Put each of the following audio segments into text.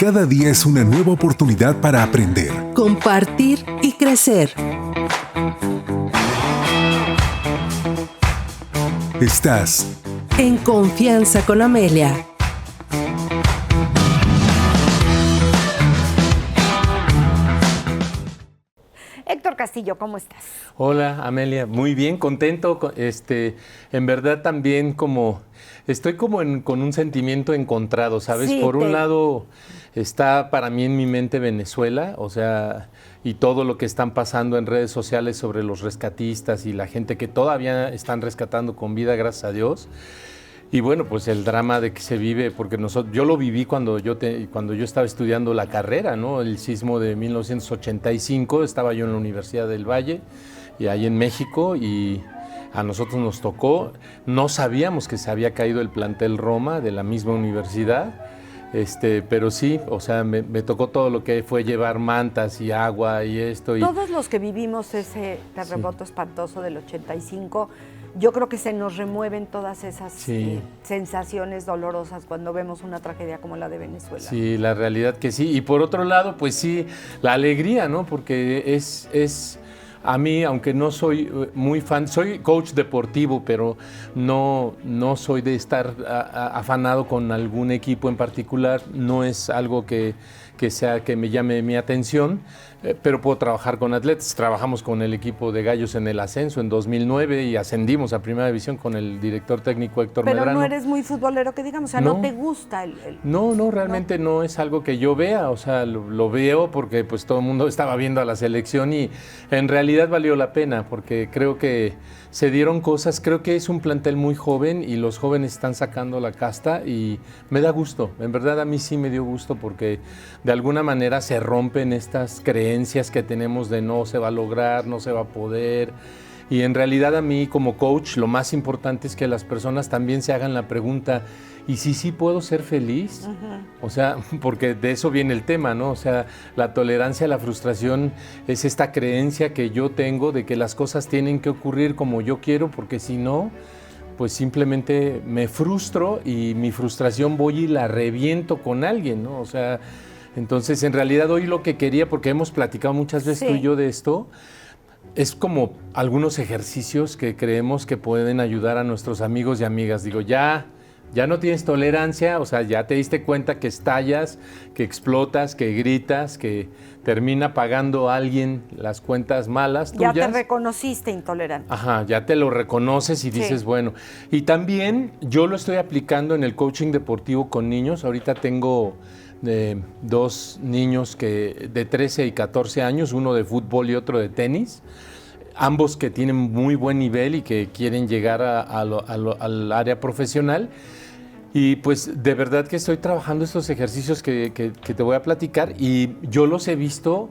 Cada día es una nueva oportunidad para aprender, compartir y crecer. Estás en Confianza con Amelia. Héctor Castillo, ¿cómo estás? Hola, Amelia, muy bien, contento. En verdad también estoy con un sentimiento encontrado, ¿sabes? Sí, Por un lado está para mí en mi mente Venezuela, o sea, y todo lo que están pasando en redes sociales sobre los rescatistas y la gente que todavía están rescatando con vida, gracias a Dios. Y bueno, pues el drama de que se vive, porque yo lo viví cuando yo estaba estudiando la carrera, ¿no? El sismo de 1985, estaba yo en la Universidad del Valle, y ahí en México, y a nosotros nos tocó, no sabíamos que se había caído el plantel Roma de la misma universidad, pero sí, o sea, me tocó todo lo que fue llevar mantas y agua y esto. Todos los que vivimos ese terremoto espantoso del 85, yo creo que se nos remueven todas esas sensaciones dolorosas cuando vemos una tragedia como la de Venezuela. Sí, la realidad que sí. Y por otro lado, pues sí, la alegría, ¿no? Porque es a mí, aunque no soy muy fan, soy coach deportivo, pero no soy de estar afanado con algún equipo en particular. No es algo que me llame mi atención, pero puedo trabajar con atletas. Trabajamos con el equipo de Gallos en el ascenso en 2009 y ascendimos a Primera División con el director técnico Héctor Medrano. Pero no eres muy futbolero, que digamos, o sea, no te gusta No, realmente no es algo que yo vea, o sea, lo veo porque pues todo el mundo estaba viendo a la selección y en realidad valió la pena porque creo que se dieron cosas, creo que es un plantel muy joven y los jóvenes están sacando la casta y me da gusto, en verdad a mí sí me dio gusto porque de alguna manera se rompen estas creencias que tenemos de no se va a lograr, no se va a poder. Y en realidad a mí como coach lo más importante es que las personas también se hagan la pregunta, ¿y si sí puedo ser feliz? O sea, porque de eso viene el tema, ¿no? O sea, la tolerancia a la frustración es esta creencia que yo tengo de que las cosas tienen que ocurrir como yo quiero, porque si no, pues simplemente me frustro y mi frustración voy y la reviento con alguien, ¿no? O sea, entonces en realidad hoy lo que quería, porque hemos platicado muchas veces tú y yo de esto, es como algunos ejercicios que creemos que pueden ayudar a nuestros amigos y amigas. Digo, ya no tienes tolerancia, o sea, ya te diste cuenta que estallas, que explotas, que gritas, que termina pagando a alguien las cuentas malas tuyas. Ya te reconociste intolerante. Ajá, ya te lo reconoces y dices, bueno. Y también yo lo estoy aplicando en el coaching deportivo con niños. Ahorita tengo dos niños de 13 y 14 años, uno de fútbol y otro de tenis. Ambos que tienen muy buen nivel y que quieren llegar al área profesional. Y pues de verdad que estoy trabajando estos ejercicios que te voy a platicar y yo los he visto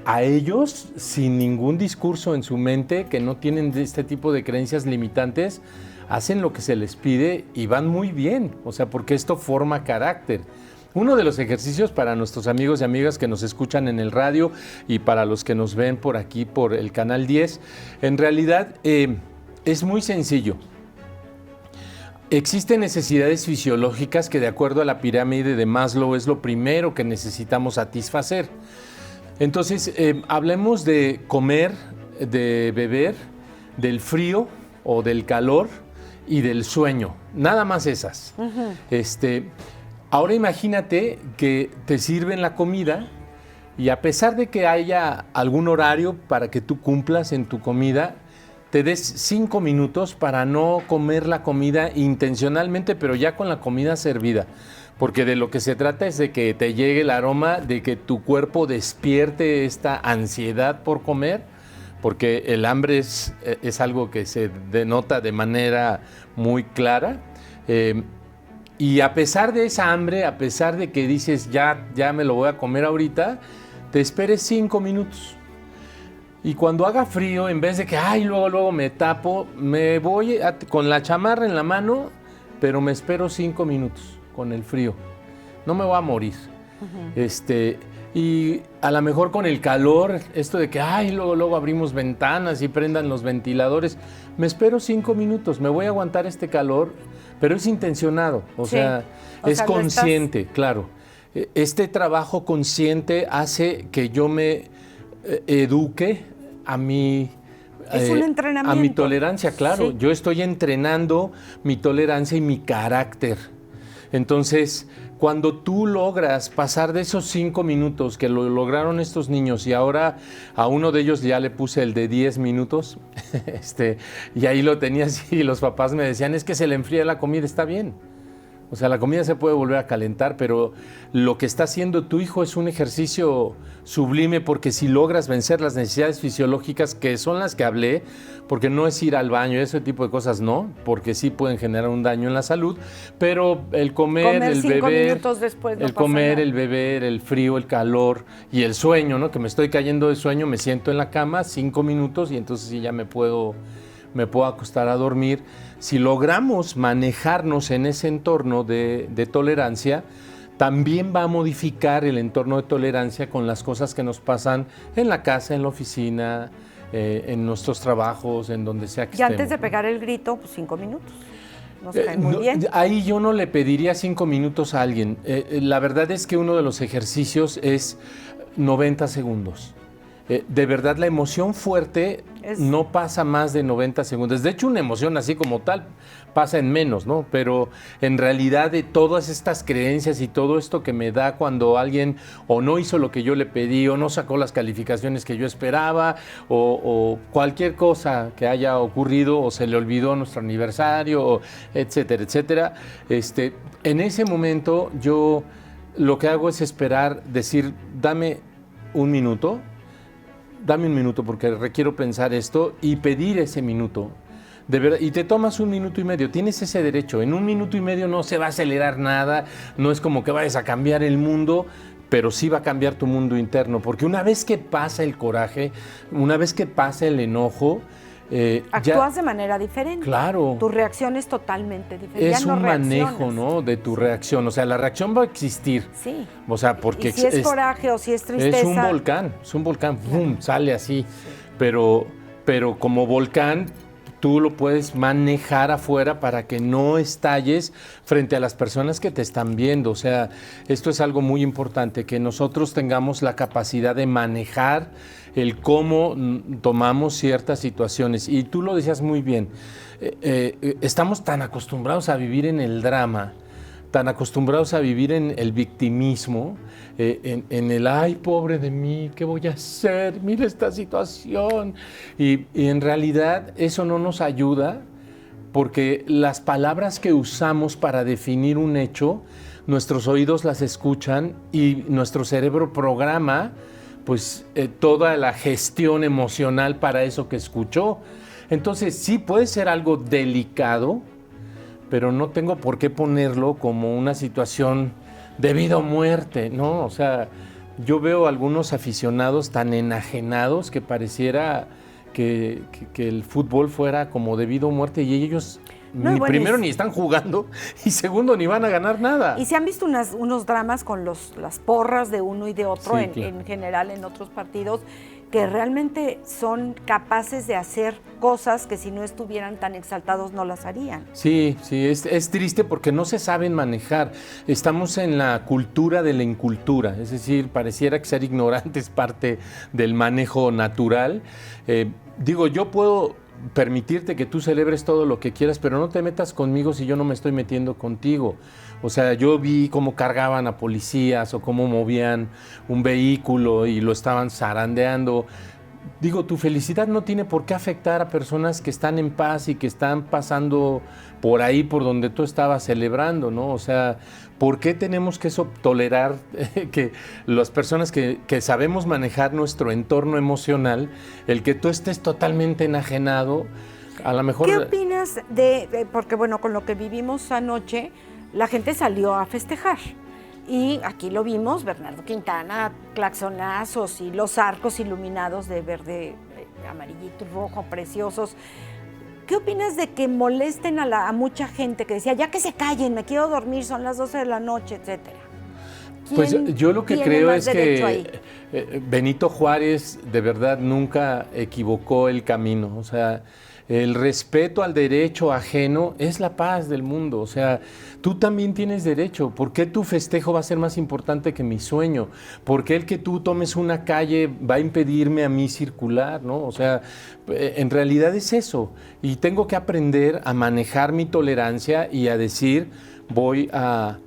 a ellos sin ningún discurso en su mente, que no tienen este tipo de creencias limitantes, hacen lo que se les pide y van muy bien, o sea, porque esto forma carácter. Uno de los ejercicios para nuestros amigos y amigas que nos escuchan en el radio y para los que nos ven por aquí, por el Canal 10, en realidad es muy sencillo. Existen necesidades fisiológicas que de acuerdo a la pirámide de Maslow es lo primero que necesitamos satisfacer. Entonces, hablemos de comer, de beber, del frío o del calor y del sueño. Nada más esas. Ahora imagínate que te sirven la comida y a pesar de que haya algún horario para que tú cumplas en tu comida, te des 5 minutos para no comer la comida intencionalmente, pero ya con la comida servida. Porque de lo que se trata es de que te llegue el aroma, de que tu cuerpo despierte esta ansiedad por comer, porque el hambre es algo que se denota de manera muy clara. Y a pesar de esa hambre, a pesar de que dices ya me lo voy a comer ahorita, te esperes 5 minutos. Y cuando haga frío, en vez de que luego me tapo, me voy con la chamarra en la mano, pero me espero 5 minutos con el frío. No me voy a morir. Y a lo mejor con el calor, esto de que luego abrimos ventanas y prendan los ventiladores, me espero 5 minutos, me voy a aguantar este calor, pero es intencionado, o sea, es consciente, claro. este trabajo consciente hace que yo me eduque a mi... Es un entrenamiento. A mi tolerancia, claro. Sí. Yo estoy entrenando mi tolerancia y mi carácter. Entonces, cuando tú logras pasar de esos 5 minutos que lo lograron estos niños y ahora a uno de ellos ya le puse el de 10 minutos, y ahí lo tenías y los papás me decían, es que se le enfría la comida, está bien. O sea, la comida se puede volver a calentar, pero lo que está haciendo tu hijo es un ejercicio sublime, porque si logras vencer las necesidades fisiológicas, que son las que hablé, porque no es ir al baño, ese tipo de cosas no, porque sí pueden generar un daño en la salud, pero el comer el 5 beber, minutos después no el pasa comer, nada. el beber, el frío, el calor y el sueño, ¿no? Que me estoy cayendo de sueño, me siento en la cama 5 minutos y entonces sí ya me puedo acostar a dormir. Si logramos manejarnos en ese entorno de tolerancia, también va a modificar el entorno de tolerancia con las cosas que nos pasan en la casa, en la oficina, en nuestros trabajos, en donde sea que Y estemos. antes de pegar el grito, pues 5 minutos. Nos cae muy No, bien. ahí yo no le pediría 5 minutos a alguien. La verdad es que uno de los ejercicios es 90 segundos. De verdad, la emoción fuerte no pasa más de 90 segundos. De hecho, una emoción así como tal pasa en menos, ¿no? Pero en realidad, de todas estas creencias y todo esto que me da cuando alguien o no hizo lo que yo le pedí, o no sacó las calificaciones que yo esperaba, o cualquier cosa que haya ocurrido, o se le olvidó nuestro aniversario, o etcétera, etcétera. En ese momento yo lo que hago es esperar, decir, dame un minuto porque requiero pensar esto, y pedir ese minuto. De verdad, y te tomas 1 minuto y medio, tienes ese derecho. En 1 minuto y medio no se va a acelerar nada, no es como que vayas a cambiar el mundo, pero sí va a cambiar tu mundo interno, porque una vez que pasa el coraje, una vez que pasa el enojo, actúas de manera diferente. Claro. Tu reacción es totalmente diferente. Es ya no un manejo, reaccionas. ¿no? De tu reacción. O sea, la reacción va a existir. Sí. O sea, porque y si es coraje o si es tristeza. es un volcán, ¡fum! Sale así. Pero como volcán, tú lo puedes manejar afuera para que no estalles frente a las personas que te están viendo. O sea, esto es algo muy importante, que nosotros tengamos la capacidad de manejar el cómo tomamos ciertas situaciones. Y tú lo decías muy bien, estamos tan acostumbrados a vivir en el drama, tan acostumbrados a vivir en el victimismo, en el ay, pobre de mí, ¿qué voy a hacer? Mira esta situación. Y en realidad eso no nos ayuda, porque las palabras que usamos para definir un hecho, nuestros oídos las escuchan y nuestro cerebro programa pues toda la gestión emocional para eso que escuchó. Entonces sí puede ser algo delicado, pero no tengo por qué ponerlo como una situación de vida o muerte, ¿no? O sea, yo veo algunos aficionados tan enajenados que pareciera que el fútbol fuera como de vida o muerte, y ellos primero ni están jugando y segundo ni van a ganar nada. Y se han visto unos dramas con las porras de uno y de otro, Sí, en general en otros partidos, que realmente son capaces de hacer cosas que si no estuvieran tan exaltados no las harían. Sí, es triste porque no se saben manejar. Estamos en la cultura de la incultura, es decir, pareciera que ser ignorante es parte del manejo natural. Yo puedo permitirte que tú celebres todo lo que quieras, pero no te metas conmigo si yo no me estoy metiendo contigo. O sea, yo vi cómo cargaban a policías o cómo movían un vehículo y lo estaban zarandeando. Tu felicidad no tiene por qué afectar a personas que están en paz y que están pasando por ahí, por donde tú estabas celebrando, ¿no? O sea, ¿por qué tenemos que tolerar que las personas que sabemos manejar nuestro entorno emocional, el que tú estés totalmente enajenado, a lo mejor... ¿Qué opinas porque bueno, con lo que vivimos anoche, la gente salió a festejar? Y aquí lo vimos, Bernardo Quintana, claxonazos y los arcos iluminados de verde, amarillito y rojo, preciosos. ¿Qué opinas de que molesten a mucha gente que decía, ya que se callen, me quiero dormir, son las 12 de la noche, etcétera? Pues yo lo que creo es que Benito Juárez de verdad nunca equivocó el camino. O sea, el respeto al derecho ajeno es la paz del mundo. O sea, tú también tienes derecho. ¿Por qué tu festejo va a ser más importante que mi sueño? ¿Por qué el que tú tomes una calle va a impedirme a mí circular, ¿no? O sea, en realidad es eso. Y tengo que aprender a manejar mi tolerancia y a decir, voy a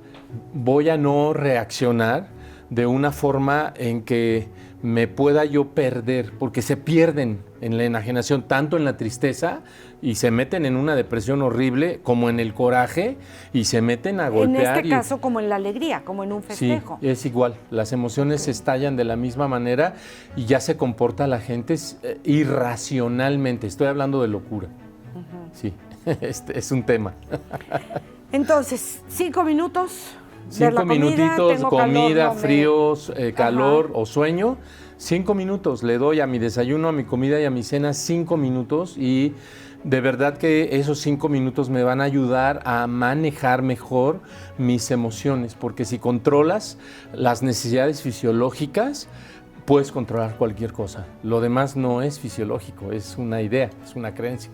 no reaccionar de una forma en que me pueda yo perder, porque se pierden en la enajenación, tanto en la tristeza y se meten en una depresión horrible, como en el coraje y se meten a golpear. En este caso, como en la alegría, como en un festejo. Sí, es igual, las emociones se estallan de la misma manera y ya se comporta la gente irracionalmente, estoy hablando de locura. Sí, este es un tema. Entonces, 5 minutos. 5 minutitos, comida, fríos, calor o sueño. 5 minutos le doy a mi desayuno, a mi comida y a mi cena 5 minutos y de verdad que esos 5 minutos me van a ayudar a manejar mejor mis emociones, porque si controlas las necesidades fisiológicas, puedes controlar cualquier cosa. Lo demás no es fisiológico, es una idea, es una creencia.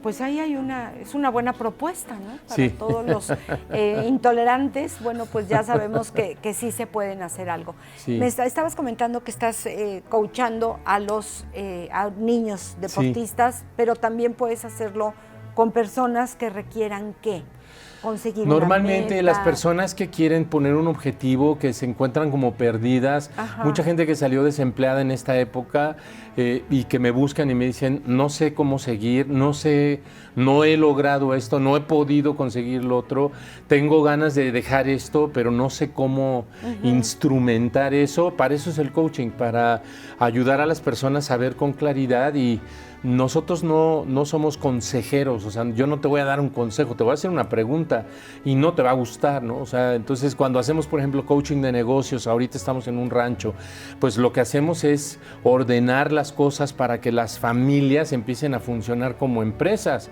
Pues ahí es una buena propuesta, ¿no? Para sí. todos los intolerantes, bueno, pues ya sabemos que sí se pueden hacer algo. Sí. Estabas comentando que estás coachando a a niños deportistas, pero también puedes hacerlo con personas que requieran ¿qué? Conseguir Normalmente una meta. las personas que quieren poner un objetivo, que se encuentran como perdidas, mucha gente que salió desempleada en esta época y que me buscan y me dicen, no sé cómo seguir, no sé, no he logrado esto, no he podido conseguir lo otro, tengo ganas de dejar esto, pero no sé cómo instrumentar eso. Para eso es el coaching, para ayudar a las personas a ver con claridad. Y nosotros no somos consejeros, o sea, yo no te voy a dar un consejo, te voy a hacer una pregunta y no te va a gustar, ¿no? O sea, entonces cuando hacemos, por ejemplo, coaching de negocios, ahorita estamos en un rancho, pues lo que hacemos es ordenar las cosas para que las familias empiecen a funcionar como empresas.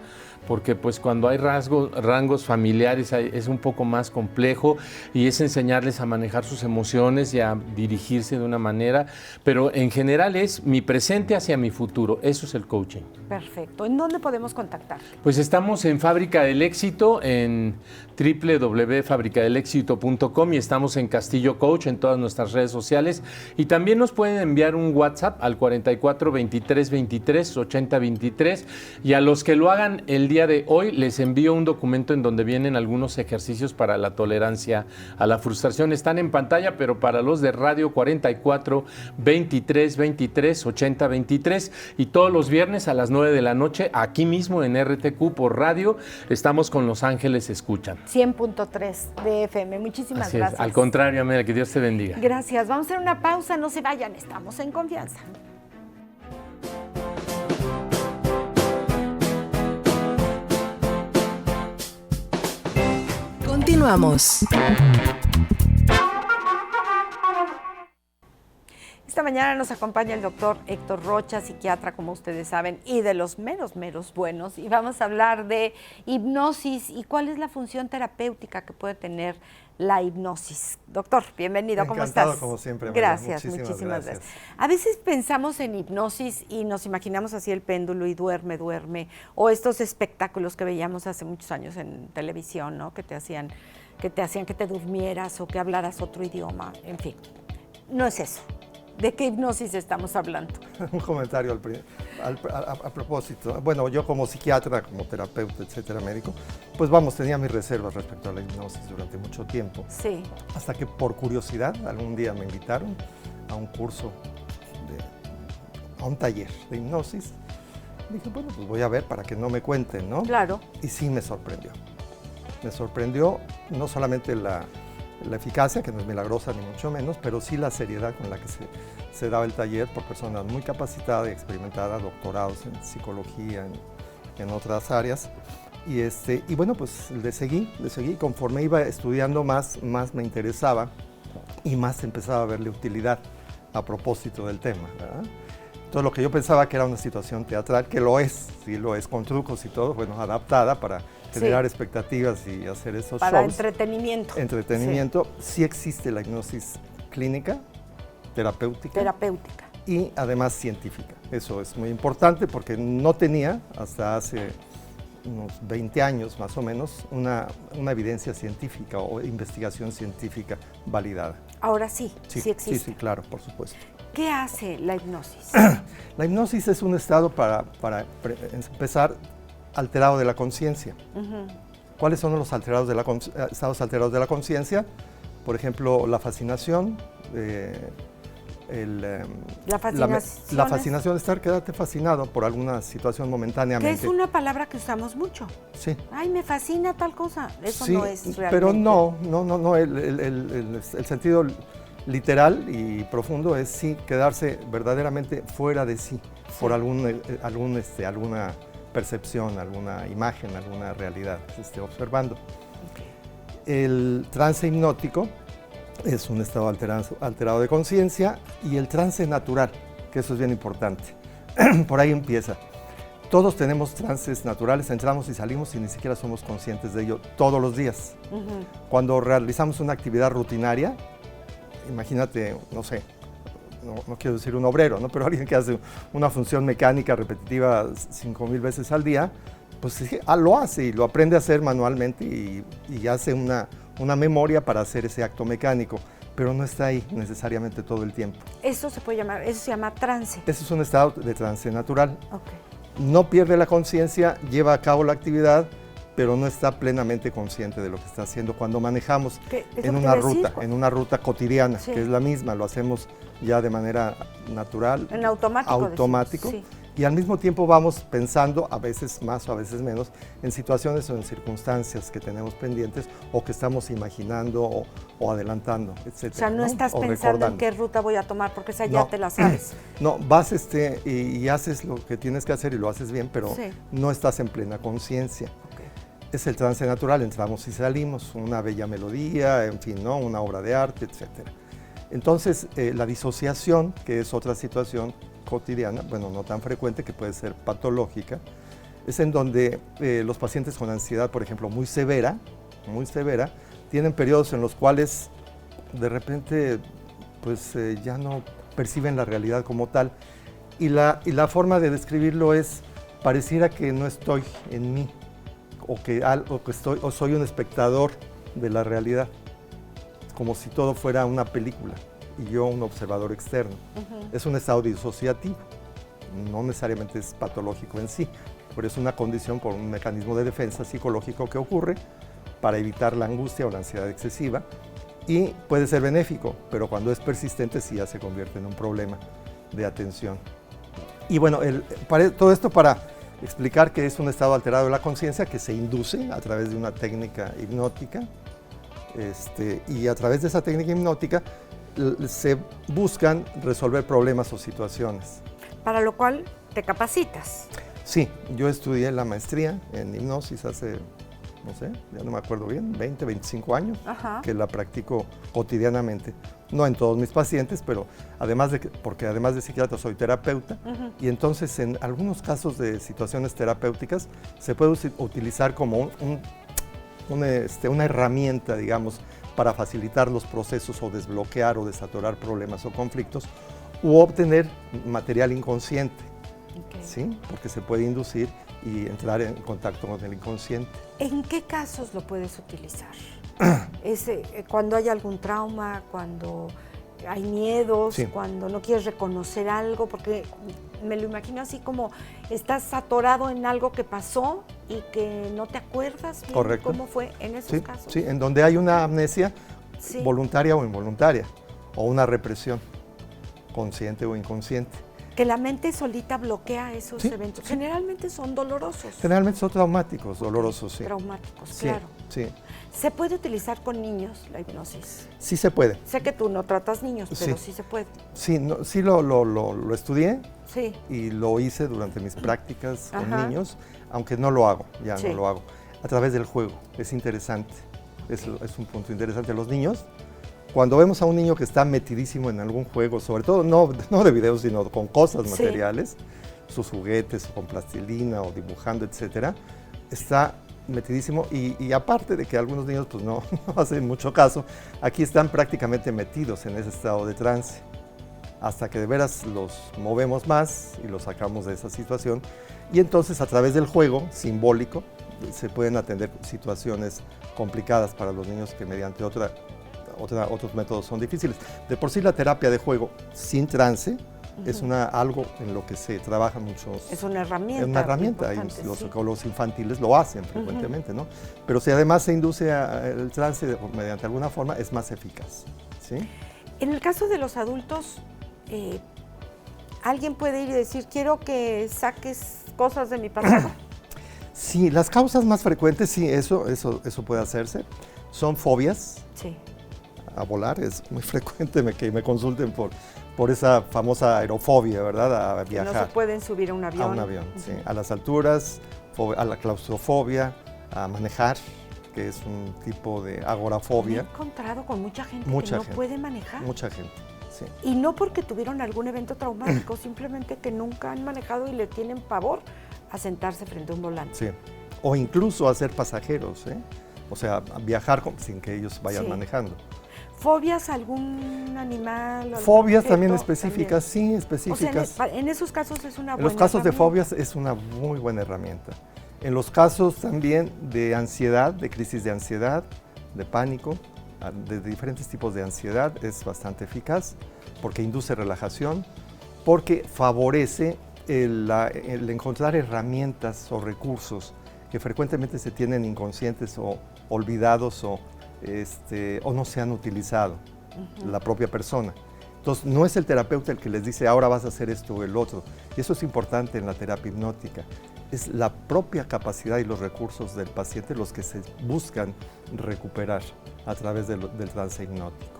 Porque pues cuando hay rangos familiares es un poco más complejo y es enseñarles a manejar sus emociones y a dirigirse de una manera, pero en general es mi presente hacia mi futuro, eso es el coaching. Perfecto. ¿En dónde podemos contactar? Pues estamos en Fábrica del Éxito, en www.fabricadelexito.com y estamos en Castillo Coach en todas nuestras redes sociales y también nos pueden enviar un WhatsApp al 44 23 23 80 23 y a los que lo hagan el día de hoy les envío un documento en donde vienen algunos ejercicios para la tolerancia a la frustración. Están en pantalla, pero para los de radio 44 23 23 80 23 y todos los viernes a las 9 de la noche aquí mismo en RTQ por radio estamos con Los Ángeles Escuchan. 100.3 de FM. Muchísimas Así gracias. Es. Al contrario, Amelia, que Dios te bendiga. Gracias. Vamos a hacer una pausa, no se vayan, estamos en confianza. Continuamos. Esta mañana nos acompaña el doctor Héctor Rocha, psiquiatra, como ustedes saben, y de los meros buenos. Y vamos a hablar de hipnosis y cuál es la función terapéutica que puede tener la hipnosis. Doctor, bienvenido, ¿cómo estás? Encantado, como siempre. María. Gracias, muchísimas gracias. A veces pensamos en hipnosis y nos imaginamos así el péndulo y duerme, o estos espectáculos que veíamos hace muchos años en televisión, ¿no? Que te hacían que te durmieras o que hablaras otro idioma, en fin. No es eso. ¿De qué hipnosis estamos hablando? Un comentario a propósito. Bueno, yo como psiquiatra, como terapeuta, etcétera, médico, pues tenía mis reservas respecto a la hipnosis durante mucho tiempo. Sí. Hasta que por curiosidad algún día me invitaron a un curso, a un taller de hipnosis. Dije, bueno, pues voy a ver para que no me cuenten, ¿no? Claro. Y sí me sorprendió. Me sorprendió no solamente la eficacia, que no es milagrosa ni mucho menos, pero sí la seriedad con la que se daba el taller por personas muy capacitadas y experimentadas, doctorados en psicología, en otras áreas. Y bueno, pues le seguí, conforme iba estudiando más me interesaba y más empezaba a verle utilidad a propósito del tema, ¿verdad? Entonces lo que yo pensaba que era una situación teatral, que lo es, sí lo es, con trucos y todo, bueno, adaptada para generar expectativas y hacer esos para shows. Entretenimiento. Sí existe la hipnosis clínica, terapéutica. y además científica. Eso es muy importante porque no tenía hasta hace unos 20 años más o menos una evidencia científica o investigación científica validada. Ahora sí, sí existe. Sí, claro, por supuesto. ¿Qué hace la hipnosis? La hipnosis es un estado para empezar alterado de la conciencia. ¿Cuáles son los estados alterados de la conciencia? Por ejemplo, la fascinación, la fascinación, quedarte fascinado por alguna situación momentáneamente. Que es una palabra que usamos mucho. Sí. Ay, me fascina tal cosa. Eso sí, no es realmente. Pero no, el sentido literal y profundo es sí quedarse verdaderamente fuera de sí, por alguna percepción, alguna imagen, alguna realidad que se esté observando. El trance hipnótico es un estado alterado de conciencia, y el trance natural, que eso es bien importante. Por ahí empieza. Todos tenemos trances naturales, entramos y salimos y ni siquiera somos conscientes de ello todos los días. Cuando realizamos una actividad rutinaria, imagínate, no sé, no quiero decir un obrero, ¿no? Pero alguien que hace una función mecánica repetitiva 5,000 veces al día, pues sí, lo hace y lo aprende a hacer manualmente y hace una memoria para hacer ese acto mecánico, pero no está ahí necesariamente todo el tiempo. Eso se llama trance. Eso es un estado de trance natural. Okay. No pierde la conciencia, lleva a cabo la actividad, pero no está plenamente consciente de lo que está haciendo cuando manejamos en una ruta cotidiana, sí, que es la misma, lo hacemos ya de manera natural, en automático, sí, y al mismo tiempo vamos pensando, a veces más o a veces menos, en situaciones o en circunstancias que tenemos pendientes o que estamos imaginando o adelantando, etc. O sea, no estás pensando en qué ruta voy a tomar, porque esa ya te la sabes. No, vas y haces lo que tienes que hacer y lo haces bien, pero no estás en plena conciencia. Es el trance natural, entramos y salimos, una bella melodía, en fin, ¿no? Una obra de arte, etc. Entonces, la disociación, que es otra situación cotidiana, bueno, no tan frecuente, que puede ser patológica, es en donde los pacientes con ansiedad, por ejemplo, muy severa, tienen periodos en los cuales de repente pues ya no perciben la realidad como tal, y la forma de describirlo es, pareciera que no estoy en mí, o soy un espectador de la realidad, como si todo fuera una película y yo un observador externo. Es un estado disociativo, no necesariamente es patológico en sí, pero es una condición por un mecanismo de defensa psicológico que ocurre para evitar la angustia o la ansiedad excesiva, y puede ser benéfico, pero cuando es persistente sí ya se convierte en un problema de atención. Y bueno, todo esto para explicar que es un estado alterado de la conciencia que se induce a través de una técnica hipnótica, y a través de esa técnica hipnótica se buscan resolver problemas o situaciones. Para lo cual te capacitas. Sí, yo estudié la maestría en hipnosis hace, no sé, ya no me acuerdo bien, 20, 25 años, que la practico cotidianamente. No en todos mis pacientes, pero porque además de psiquiatra soy terapeuta, y entonces en algunos casos de situaciones terapéuticas se puede utilizar como una herramienta, digamos, para facilitar los procesos o desbloquear o desatorar problemas o conflictos, u obtener material inconsciente, ¿sí? Porque se puede inducir y entrar en contacto con el inconsciente. ¿En qué casos lo puedes utilizar? Cuando hay algún trauma, cuando hay miedos, cuando no quieres reconocer algo, porque me lo imagino así como estás atorado en algo que pasó y que no te acuerdas bien cómo fue en esos casos. Sí, en donde hay una amnesia voluntaria o involuntaria, o una represión consciente o inconsciente. Que la mente solita bloquea esos eventos. Generalmente son dolorosos. Generalmente son traumáticos, dolorosos, Traumáticos, claro. Sí. ¿Se puede utilizar con niños la hipnosis? Sí se puede. Sé que tú no tratas niños, pero sí se puede. Sí, sí lo estudié y lo hice durante mis prácticas con niños, aunque no lo hago, no lo hago. A través del juego, es interesante, es un punto interesante. Los niños, cuando vemos a un niño que está metidísimo en algún juego, sobre todo no de videos, sino con cosas materiales, sus juguetes, con plastilina o dibujando, etcétera, está metidísimo, y aparte de que algunos niños pues no hacen mucho caso, aquí están prácticamente metidos en ese estado de trance. hasta que de veras los movemos más y los sacamos de esa situación. Y entonces a través del juego simbólico se pueden atender situaciones complicadas para los niños que mediante otros métodos son difíciles. De por sí la terapia de juego sin trance es algo en lo que se trabaja mucho. Es una herramienta. Es una herramienta y los psicólogos infantiles lo hacen frecuentemente, ¿no? Pero si además se induce el trance mediante alguna forma, es más eficaz, ¿sí? En el caso de los adultos, alguien puede ir y decir, quiero que saques cosas de mi pasado. Sí, las causas más frecuentes, sí, eso puede hacerse, son fobias. Sí. A volar, es muy frecuente que me consulten por esa famosa aerofobia, ¿verdad? A viajar. No se pueden subir a un avión. A un avión, sí. A las alturas, a la claustrofobia, a manejar, que es un tipo de agorafobia. Me he encontrado con mucha gente que no puede manejar. Mucha gente, sí. Y no porque tuvieron algún evento traumático, simplemente que nunca han manejado y le tienen pavor a sentarse frente a un volante. Sí. O incluso a ser pasajeros, ¿eh? O sea, a viajar sin que ellos vayan manejando. ¿Fobias a algún animal? Fobias también específicas, también. Sí, específicas. O sea, en esos casos es una buena herramienta. En los casos de fobias es una muy buena herramienta. En los casos también de ansiedad, de crisis de ansiedad, de pánico, de diferentes tipos de ansiedad, es bastante eficaz porque induce relajación, porque favorece el encontrar herramientas o recursos que frecuentemente se tienen inconscientes o olvidados o no se han utilizado la propia persona. Entonces, no es el terapeuta el que les dice, ahora vas a hacer esto o el otro. Y eso es importante en la terapia hipnótica. Es la propia capacidad y los recursos del paciente los que se buscan recuperar a través del trance hipnótico.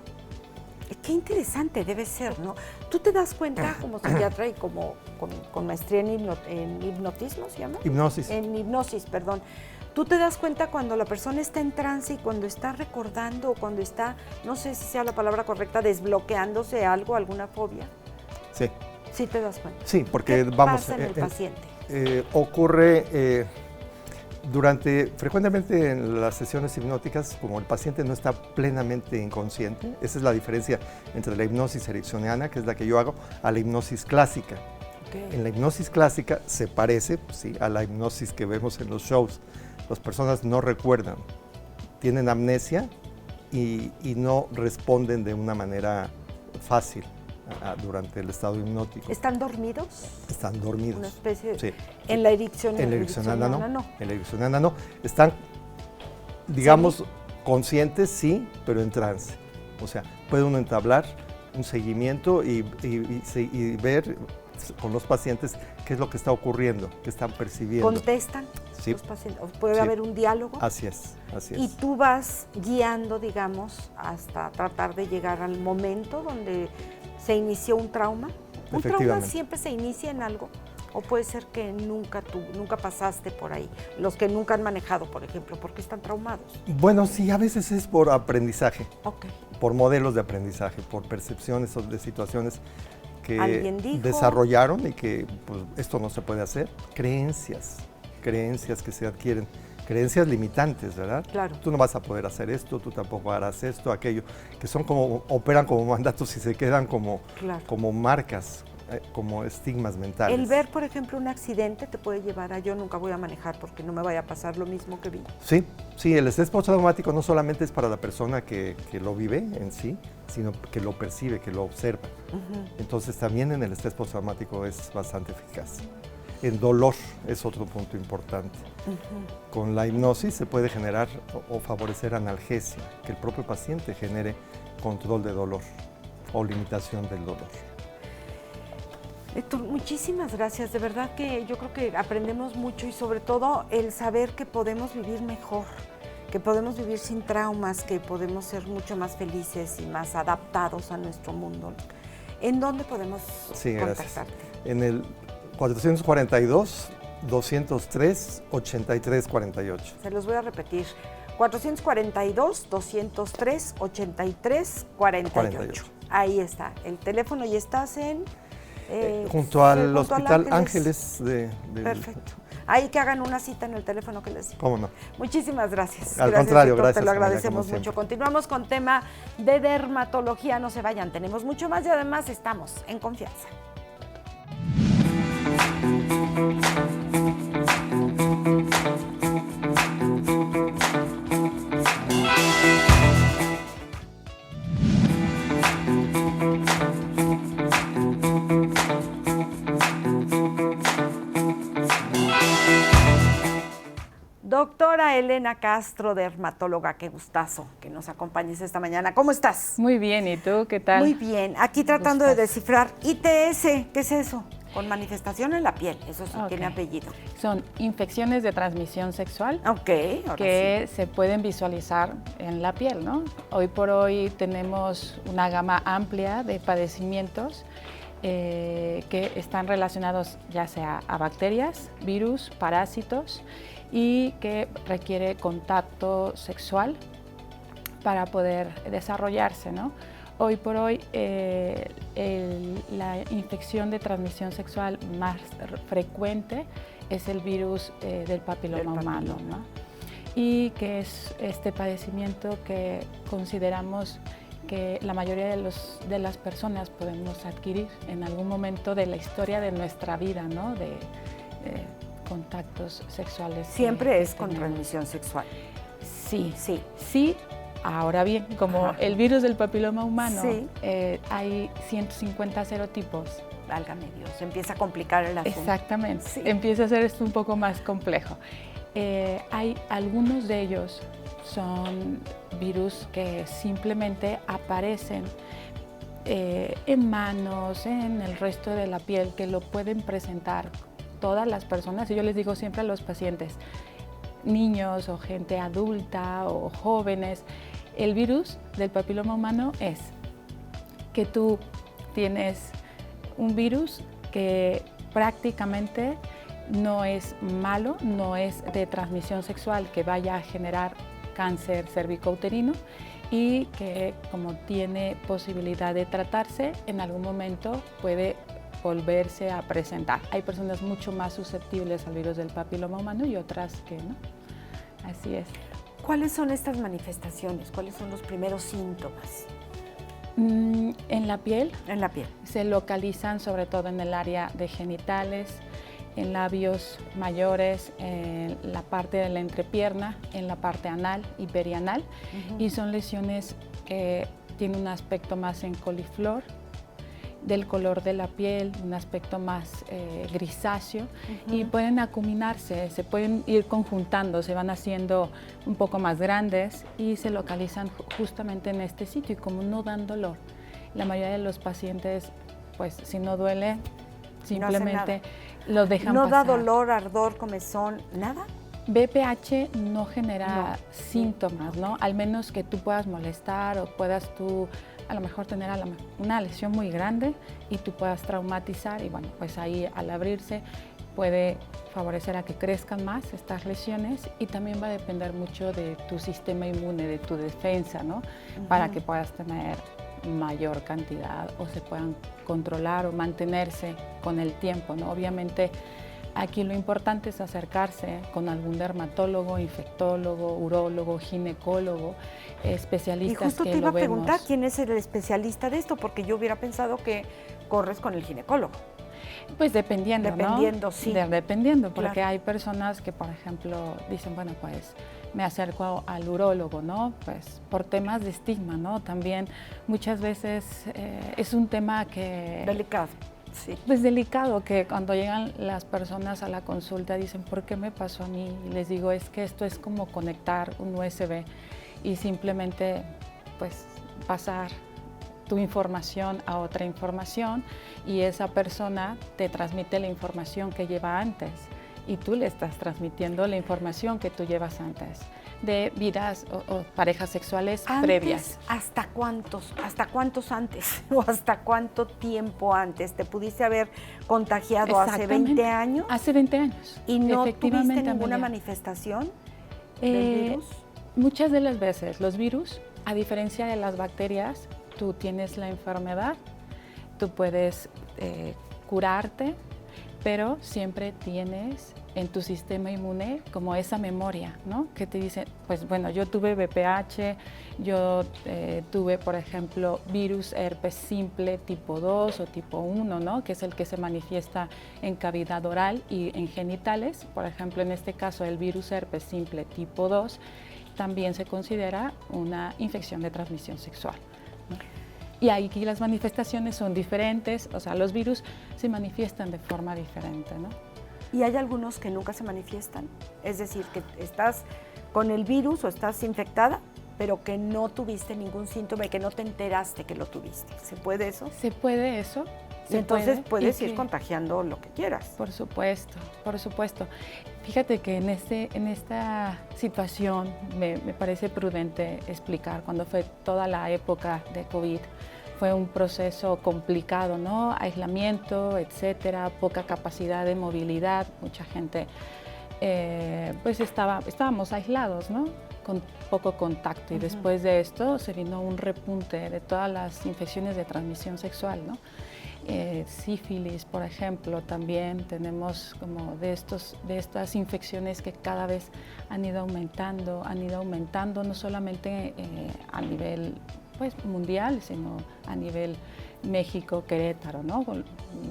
Qué interesante debe ser, ¿no? Tú te das cuenta como psiquiatra y como con maestría en hipnotismo, ¿se llama? Hipnosis. En hipnosis, perdón. ¿Tú te das cuenta cuando la persona está en trance y cuando está recordando o cuando está, no sé si sea la palabra correcta, desbloqueándose algo, alguna fobia? Sí. ¿Sí te das cuenta? Sí, porque ¿Qué vamos... pasa en el paciente? Ocurre frecuentemente en las sesiones hipnóticas, como el paciente no está plenamente inconsciente, esa es la diferencia entre la hipnosis ericksoniana, que es la que yo hago, a la hipnosis clásica. Okay. En la hipnosis clásica se parece, sí, a la hipnosis que vemos en los shows. Las personas no recuerdan, tienen amnesia y no responden de una manera fácil durante el estado hipnótico. ¿Están dormidos? Están dormidos. Una especie de... Sí. En la ericksoniana no. En la ericksoniana no. Están, digamos, conscientes, sí, pero en trance. O sea, puede uno entablar un seguimiento y ver con los pacientes qué es lo que está ocurriendo, qué están percibiendo. ¿Contestan los pacientes? ¿Puede haber un diálogo? Así es. Y tú vas guiando, digamos, hasta tratar de llegar al momento donde se inició un trauma. ¿Un trauma siempre se inicia en algo? ¿O puede ser que nunca pasaste por ahí? Los que nunca han manejado, por ejemplo, ¿por qué están traumados? Bueno, sí, a veces es por aprendizaje, por modelos de aprendizaje, por percepciones de situaciones que desarrollaron y que pues, esto no se puede hacer. Creencias que se adquieren, creencias limitantes, ¿verdad? Claro. Tú no vas a poder hacer esto, tú tampoco harás esto, aquello, que son operan como mandatos y se quedan como marcas, como estigmas mentales. El ver, por ejemplo, un accidente te puede llevar a yo nunca voy a manejar porque no me vaya a pasar lo mismo que vi. Sí, el estrés postraumático no solamente es para la persona que lo vive en sí, sino que lo percibe, que lo observa. Entonces también en el estrés postraumático es bastante eficaz. El dolor es otro punto importante. Con la hipnosis se puede generar o favorecer analgesia, que el propio paciente genere control de dolor o limitación del dolor. Héctor, muchísimas gracias. De verdad que yo creo que aprendemos mucho y sobre todo el saber que podemos vivir mejor, que podemos vivir sin traumas, que podemos ser mucho más felices y más adaptados a nuestro mundo. ¿En dónde podemos contactarte? En el 442-203-8348. Se los voy a repetir. 442-203-8348. Ahí está el teléfono y estás en... junto al Hospital Ángeles Perfecto. Ahí que hagan una cita en el teléfono que les di. ¿Cómo no? Muchísimas gracias. Al contrario, doctor, gracias, te lo Amalia, agradecemos como mucho. siempre. Continuamos con tema de dermatología. No se vayan, tenemos mucho más y además estamos en confianza. Doctora Elena Castro, dermatóloga, qué gustazo que nos acompañes esta mañana. ¿Cómo estás? Muy bien, ¿y tú qué tal? Muy bien, aquí tratando de descifrar ITS, ¿qué es eso? Con manifestación en la piel, eso sí tiene apellido. Son infecciones de transmisión sexual ahora que se pueden visualizar en la piel, ¿no? Hoy por hoy tenemos una gama amplia de padecimientos que están relacionados ya sea a bacterias, virus, parásitos y que requiere contacto sexual para poder desarrollarse, ¿no? Hoy por hoy la infección de transmisión sexual más frecuente es el virus del papiloma humano, ¿no? Y que es este padecimiento que consideramos que la mayoría de las personas podemos adquirir en algún momento de la historia de nuestra vida, ¿no? De contactos sexuales. Siempre es con transmisión sexual. Sí. Ahora bien, como el virus del papiloma humano, hay 150 serotipos. Válgame Dios, empieza a complicar el asunto. Exactamente, empieza a ser esto un poco más complejo. Hay algunos de ellos son virus que simplemente aparecen en manos, en el resto de la piel, que lo pueden presentar todas las personas. Y yo les digo siempre a los pacientes, niños o gente adulta o jóvenes, el virus del papiloma humano es que tú tienes un virus que prácticamente no es malo, no es de transmisión sexual que vaya a generar cáncer cervicouterino y que como tiene posibilidad de tratarse, en algún momento puede volverse a presentar. Hay personas mucho más susceptibles al virus del papiloma humano y otras que no. Así es. ¿Cuáles son estas manifestaciones? ¿Cuáles son los primeros síntomas? En la piel. En la piel. Se localizan sobre todo en el área de genitales, en labios mayores, en la parte de la entrepierna, en la parte anal y perianal. Y son lesiones que tienen un aspecto más en coliflor, del color de la piel, un aspecto más grisáceo y pueden acuminarse, se pueden ir conjuntando, se van haciendo un poco más grandes y se localizan justamente en este sitio y como no dan dolor, la mayoría de los pacientes, pues si no duele, simplemente lo dejan pasar. ¿No da dolor, ardor, comezón, nada? BPH no genera síntomas, ¿no? Al menos que tú puedas molestar o puedas tú a lo mejor tener una lesión muy grande y tú puedas traumatizar y bueno, pues ahí al abrirse puede favorecer a que crezcan más estas lesiones y también va a depender mucho de tu sistema inmune, de tu defensa, ¿no? Para que puedas tener mayor cantidad o se puedan controlar o mantenerse con el tiempo, ¿no? Obviamente aquí lo importante es acercarse con algún dermatólogo, infectólogo, urólogo, ginecólogo, especialistas que lo vemos. Y justo te iba a preguntar quién es el especialista de esto, porque yo hubiera pensado que corres con el ginecólogo. Pues dependiendo, ¿no? Sí. Dependiendo, porque hay personas que, por ejemplo, dicen, bueno, pues me acerco al urólogo, ¿no? Pues por temas de estigma, ¿no? También muchas veces es un tema que... Delicado. Sí. Pues delicado, que cuando llegan las personas a la consulta dicen, ¿por qué me pasó a mí? Y les digo, es que esto es como conectar un USB y simplemente pues pasar tu información a otra información y esa persona te transmite la información que lleva antes y tú le estás transmitiendo la información que tú llevas antes de vidas o parejas sexuales previas. ¿Hasta cuántos antes o hasta cuánto tiempo antes te pudiste haber contagiado? ¿Hace 20 años? Hace 20 años. ¿Y no tuviste ninguna manifestación del virus? Muchas de las veces los virus, a diferencia de las bacterias, tú tienes la enfermedad, tú puedes curarte, pero siempre tienes en tu sistema inmune como esa memoria, ¿no? Que te dice, pues bueno, yo tuve VPH, yo tuve, por ejemplo, virus herpes simple tipo 2 o tipo 1, ¿no? Que es el que se manifiesta en cavidad oral y en genitales. Por ejemplo, en este caso, el virus herpes simple tipo 2 también se considera una infección de transmisión sexual, ¿no? Y aquí las manifestaciones son diferentes, o sea, los virus se manifiestan de forma diferente, ¿no? ¿Y hay algunos que nunca se manifiestan? Es decir, que estás con el virus o estás infectada, pero que no tuviste ningún síntoma y que no te enteraste que lo tuviste. ¿Se puede eso? Se puede eso. Y entonces puedes ir contagiando lo que quieras. Por supuesto, por supuesto. Fíjate que en esta situación me parece prudente explicar, cuando fue toda la época de COVID, fue un proceso complicado, ¿no? Aislamiento, etcétera, poca capacidad de movilidad, mucha gente, pues estábamos aislados, ¿no? Con poco contacto, y después de esto se vino un repunte de todas las infecciones de transmisión sexual, ¿no? Sífilis, por ejemplo, también tenemos como de estas infecciones que cada vez han ido aumentando, no solamente a nivel pues mundial, sino a nivel México, Querétaro, ¿no?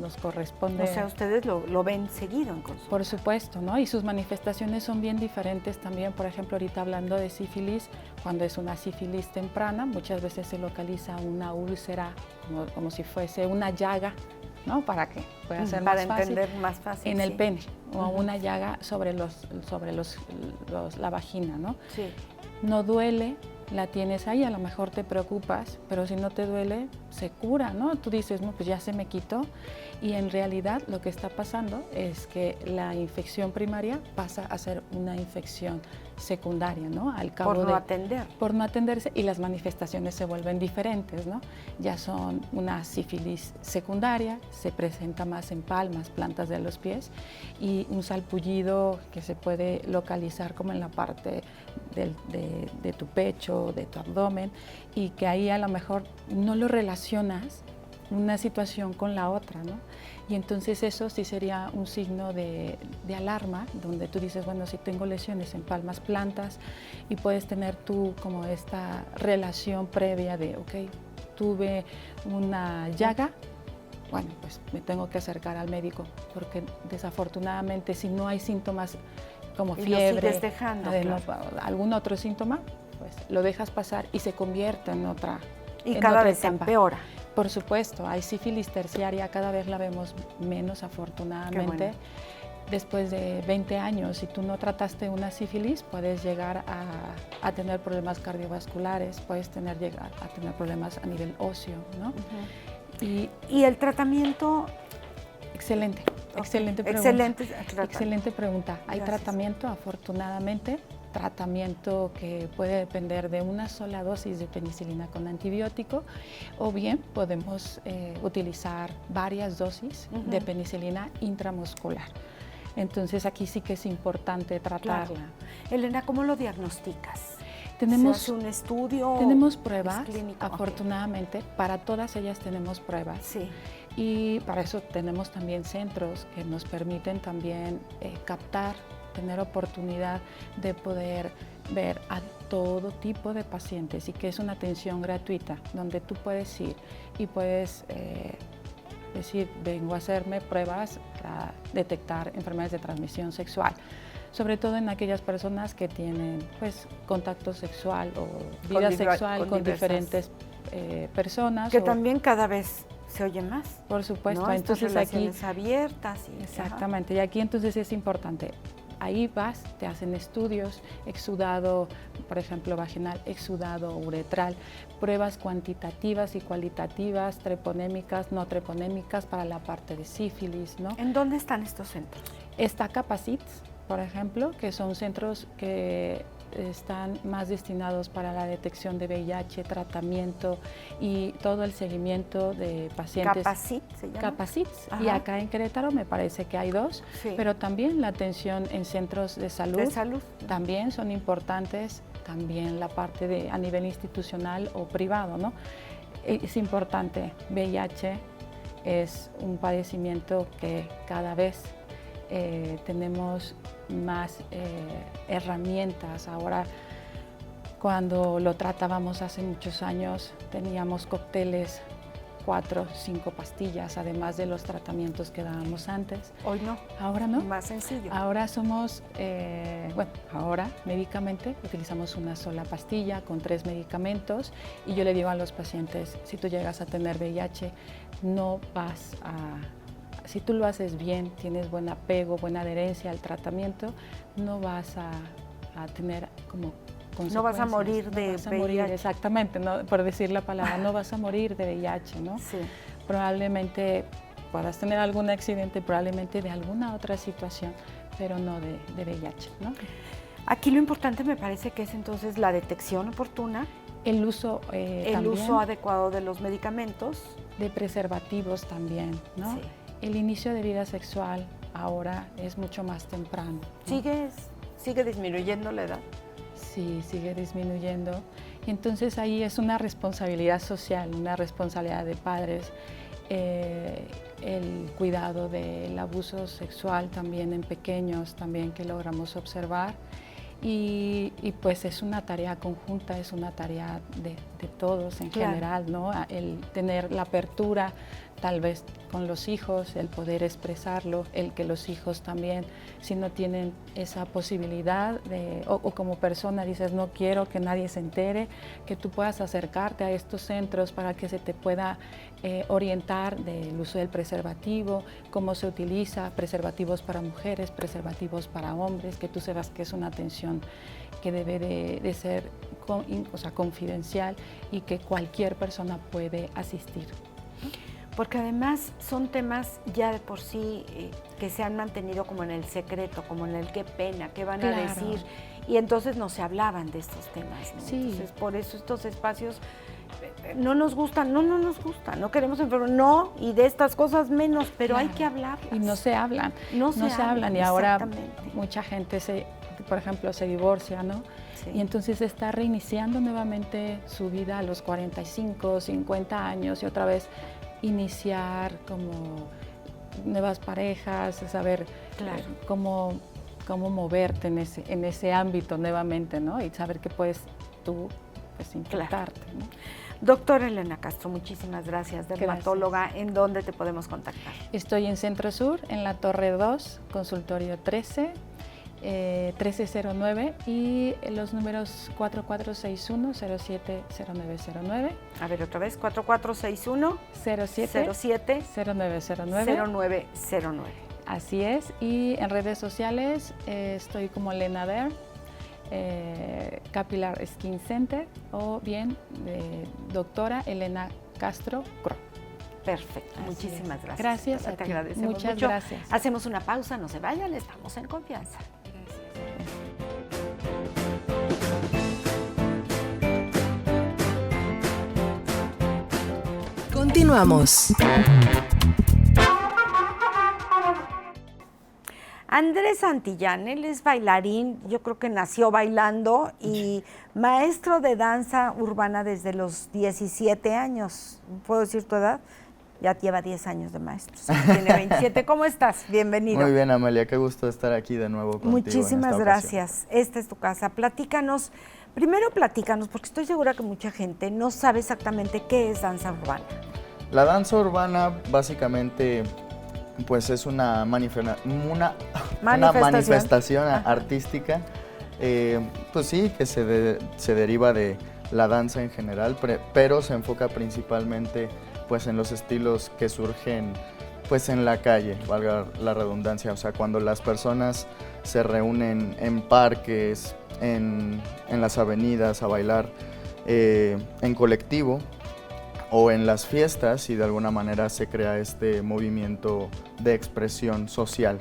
Nos corresponde. O sea, ustedes lo ven seguido en consulta. Por supuesto, ¿no? Y sus manifestaciones son bien diferentes también. Por ejemplo, ahorita hablando de sífilis, cuando es una sífilis temprana, muchas veces se localiza una úlcera, como si fuese una llaga, ¿no? Para que pueda ser para más fácil. entender más fácil. En el pene, o una llaga sobre la vagina, ¿no? Sí. No duele, la tienes ahí, a lo mejor te preocupas, pero si no te duele, se cura, ¿no? Tú dices, no, pues ya se me quitó, y en realidad lo que está pasando es que la infección primaria pasa a ser una infección secundaria, ¿no? Al cabo por no atenderse, y las manifestaciones se vuelven diferentes, ¿no? Ya son una sífilis secundaria, se presenta más en palmas, plantas de los pies, y un salpullido que se puede localizar como en la parte de tu pecho, de tu abdomen, y que ahí a lo mejor no lo relacionas una situación con la otra, ¿no? Y entonces eso sí sería un signo de alarma, donde tú dices, bueno, si tengo lesiones en palmas, plantas, y puedes tener tú como esta relación previa de, ok, tuve una llaga, bueno, pues me tengo que acercar al médico, porque desafortunadamente si no hay síntomas como fiebre, algún otro síntoma, pues lo dejas pasar y se convierte en otra. Y cada vez se empeora. Por supuesto, hay sífilis terciaria, cada vez la vemos menos, afortunadamente. Bueno. Después de 20 años, si tú no trataste una sífilis, puedes llegar a tener problemas cardiovasculares, puedes llegar a tener problemas a nivel óseo, ¿no? ¿Y el tratamiento? Excelente, excelente pregunta. Excelente pregunta. Hay tratamiento, afortunadamente, tratamiento que puede depender de una sola dosis de penicilina con antibiótico, o bien podemos utilizar varias dosis de penicilina intramuscular. Entonces aquí sí que es importante tratarla. Claro. Elena, ¿cómo lo diagnosticas? ¿Se hace un estudio? Tenemos pruebas, afortunadamente, para todas ellas tenemos pruebas. Sí. Y para eso tenemos también centros que nos permiten también captar, tener oportunidad de poder ver a todo tipo de pacientes, y que es una atención gratuita, donde tú puedes ir y puedes decir, vengo a hacerme pruebas para detectar enfermedades de transmisión sexual, sobre todo en aquellas personas que tienen pues contacto sexual o vida sexual con diferentes personas. Que también cada vez se oye más. Por supuesto. ¿No? Entonces relaciones abiertas. Exactamente, y aquí entonces es importante. Ahí vas, te hacen estudios, exudado, por ejemplo, vaginal, exudado uretral, pruebas cuantitativas y cualitativas, treponémicas, no treponémicas para la parte de sífilis, ¿no? ¿En dónde están estos centros? Está Capacits, por ejemplo, que son centros que están más destinados para la detección de VIH, tratamiento y todo el seguimiento de pacientes. ¿Capacits se llama? Capacits. Y acá en Querétaro me parece que hay dos, pero también la atención en centros de salud. También son importantes, también la parte a nivel institucional o privado, ¿no? Es importante, VIH es un padecimiento que cada vez tenemos más herramientas. Ahora, cuando lo tratábamos hace muchos años, teníamos cócteles, 4, 5 pastillas, además de los tratamientos que dábamos antes. Hoy no. Ahora no. Más sencillo. Ahora somos, ahora médicamente utilizamos una sola pastilla con 3 medicamentos y yo le digo a los pacientes, si tú llegas a tener VIH, no vas a, si tú lo haces bien, tienes buen apego, buena adherencia al tratamiento, no vas a tener como no vas a morir de VIH. Morir, exactamente, no, por decir la palabra, no vas a morir de VIH, ¿no? Sí. Probablemente puedas tener algún accidente, probablemente de alguna otra situación, pero no de VIH, ¿no? Aquí lo importante me parece que es entonces la detección oportuna, el uso el uso adecuado de los medicamentos, de preservativos también, ¿no? Sí. El inicio de vida sexual ahora es mucho más temprano, ¿no? ¿Sigue disminuyendo la edad? Sí, sigue disminuyendo. Y entonces ahí es una responsabilidad social, una responsabilidad de padres, el cuidado del abuso sexual también en pequeños, también que logramos observar. Y pues es una tarea conjunta, es una tarea de todos en general, ¿no? El tener la apertura, tal vez con los hijos, el poder expresarlo, el que los hijos también, si no tienen esa posibilidad o como persona dices, no quiero que nadie se entere, que tú puedas acercarte a estos centros para que se te pueda orientar del uso del preservativo, cómo se utiliza, preservativos para mujeres, preservativos para hombres, que tú sepas que es una atención que debe de ser confidencial y que cualquier persona puede asistir. Porque además son temas ya de por sí que se han mantenido como en el secreto, como en el qué pena, qué van a decir, y entonces no se hablaban de estos temas, ¿no? Sí. Entonces por eso estos espacios no nos gustan, no queremos enfermar, no, y de estas cosas menos, pero hay que hablarlas. Y no se hablan, no se hablan, y ahora mucha gente por ejemplo, se divorcia, ¿no? Sí. Y entonces está reiniciando nuevamente su vida a los 45, 50 años y otra vez iniciar como nuevas parejas, saber cómo moverte en ese ámbito nuevamente, ¿no? Y saber que puedes tú impactarte, ¿no? Doctora Elena Castro, muchísimas gracias, dermatóloga. Gracias. ¿En dónde te podemos contactar? Estoy en Centro Sur, en la Torre 2, consultorio 13, 1309 y los números 4461-070909. A ver, otra vez, 4461 07 0909. Así es, y en redes sociales estoy como Elena Der, Capillary Skin Center o bien doctora Elena Castro Cro. Perfecto, muchísimas gracias. Gracias a ti. Te agradecemos Muchas mucho. gracias. Hacemos una pausa, no se vayan, estamos en confianza. Continuamos. Andrés Santillán, él es bailarín, yo creo que nació bailando y maestro de danza urbana desde los 17 años. ¿Puedo decir tu edad? Ya lleva 10 años de maestro, tiene 27. ¿Cómo estás? Bienvenido. Muy bien, Amelia, qué gusto estar aquí de nuevo contigo. Muchísimas gracias. Esta es tu casa. Platícanos, porque estoy segura que mucha gente no sabe exactamente qué es danza urbana. La danza urbana básicamente pues es una manifestación artística, pues sí, que se deriva de la danza en general, pero se enfoca principalmente pues en los estilos que surgen pues en la calle, valga la redundancia, o sea, cuando las personas se reúnen en parques, en las avenidas a bailar en colectivo o en las fiestas, y de alguna manera se crea este movimiento de expresión social.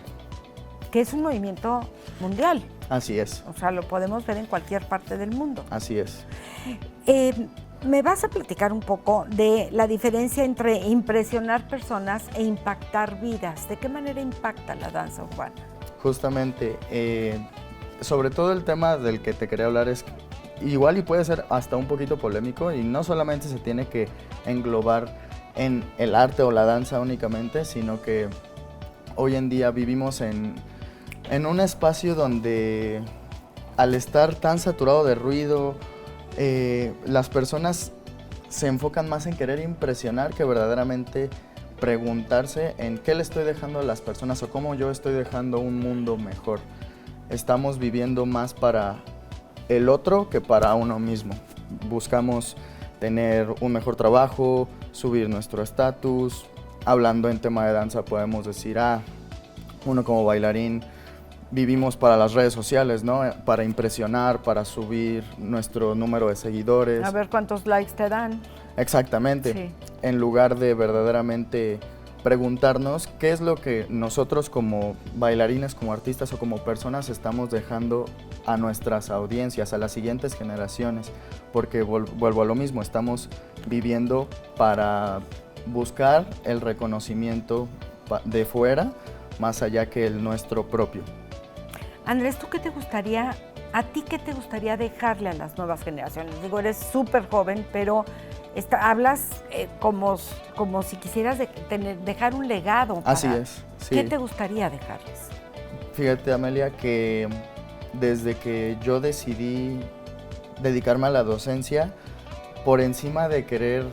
Que es un movimiento mundial. Así es. O sea, lo podemos ver en cualquier parte del mundo. Así es. ¿Me vas a platicar un poco de la diferencia entre impresionar personas e impactar vidas? ¿De qué manera impacta la danza urbana? Justamente, sobre todo el tema del que te quería hablar es igual y puede ser hasta un poquito polémico, y no solamente se tiene que englobar en el arte o la danza únicamente, sino que hoy en día vivimos en un espacio donde al estar tan saturado de ruido, las personas se enfocan más en querer impresionar que verdaderamente preguntarse en qué le estoy dejando a las personas o cómo yo estoy dejando un mundo mejor. Estamos viviendo más para el otro que para uno mismo. Buscamos tener un mejor trabajo, subir nuestro estatus. Hablando en tema de danza podemos decir, uno como bailarín vivimos para las redes sociales, ¿no? Para impresionar, para subir nuestro número de seguidores. A ver cuántos likes te dan. Exactamente. Sí. En lugar de verdaderamente preguntarnos qué es lo que nosotros como bailarines, como artistas o como personas estamos dejando a nuestras audiencias, a las siguientes generaciones. Porque vuelvo a lo mismo, estamos viviendo para buscar el reconocimiento de fuera, más allá que el nuestro propio. Andrés, ¿tú qué te gustaría, a ti qué te gustaría dejarle a las nuevas generaciones? Digo, eres súper joven, pero hablas como si quisieras dejar un legado. Así es, sí. ¿Qué te gustaría dejarles? Fíjate, Amelia, que desde que yo decidí dedicarme a la docencia, por encima de querer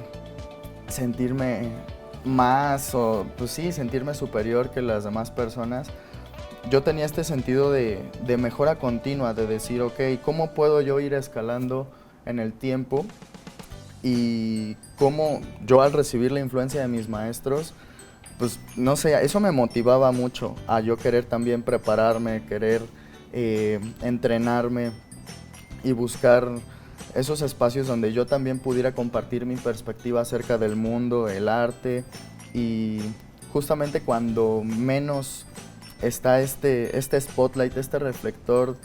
sentirme más o, pues sí, sentirme superior que las demás personas, yo tenía este sentido de mejora continua, de decir, ok, ¿cómo puedo yo ir escalando en el tiempo? Y cómo yo al recibir la influencia de mis maestros, pues no sé, eso me motivaba mucho a yo querer también prepararme, querer entrenarme y buscar esos espacios donde yo también pudiera compartir mi perspectiva acerca del mundo, el arte, y justamente cuando menos está este spotlight, este reflector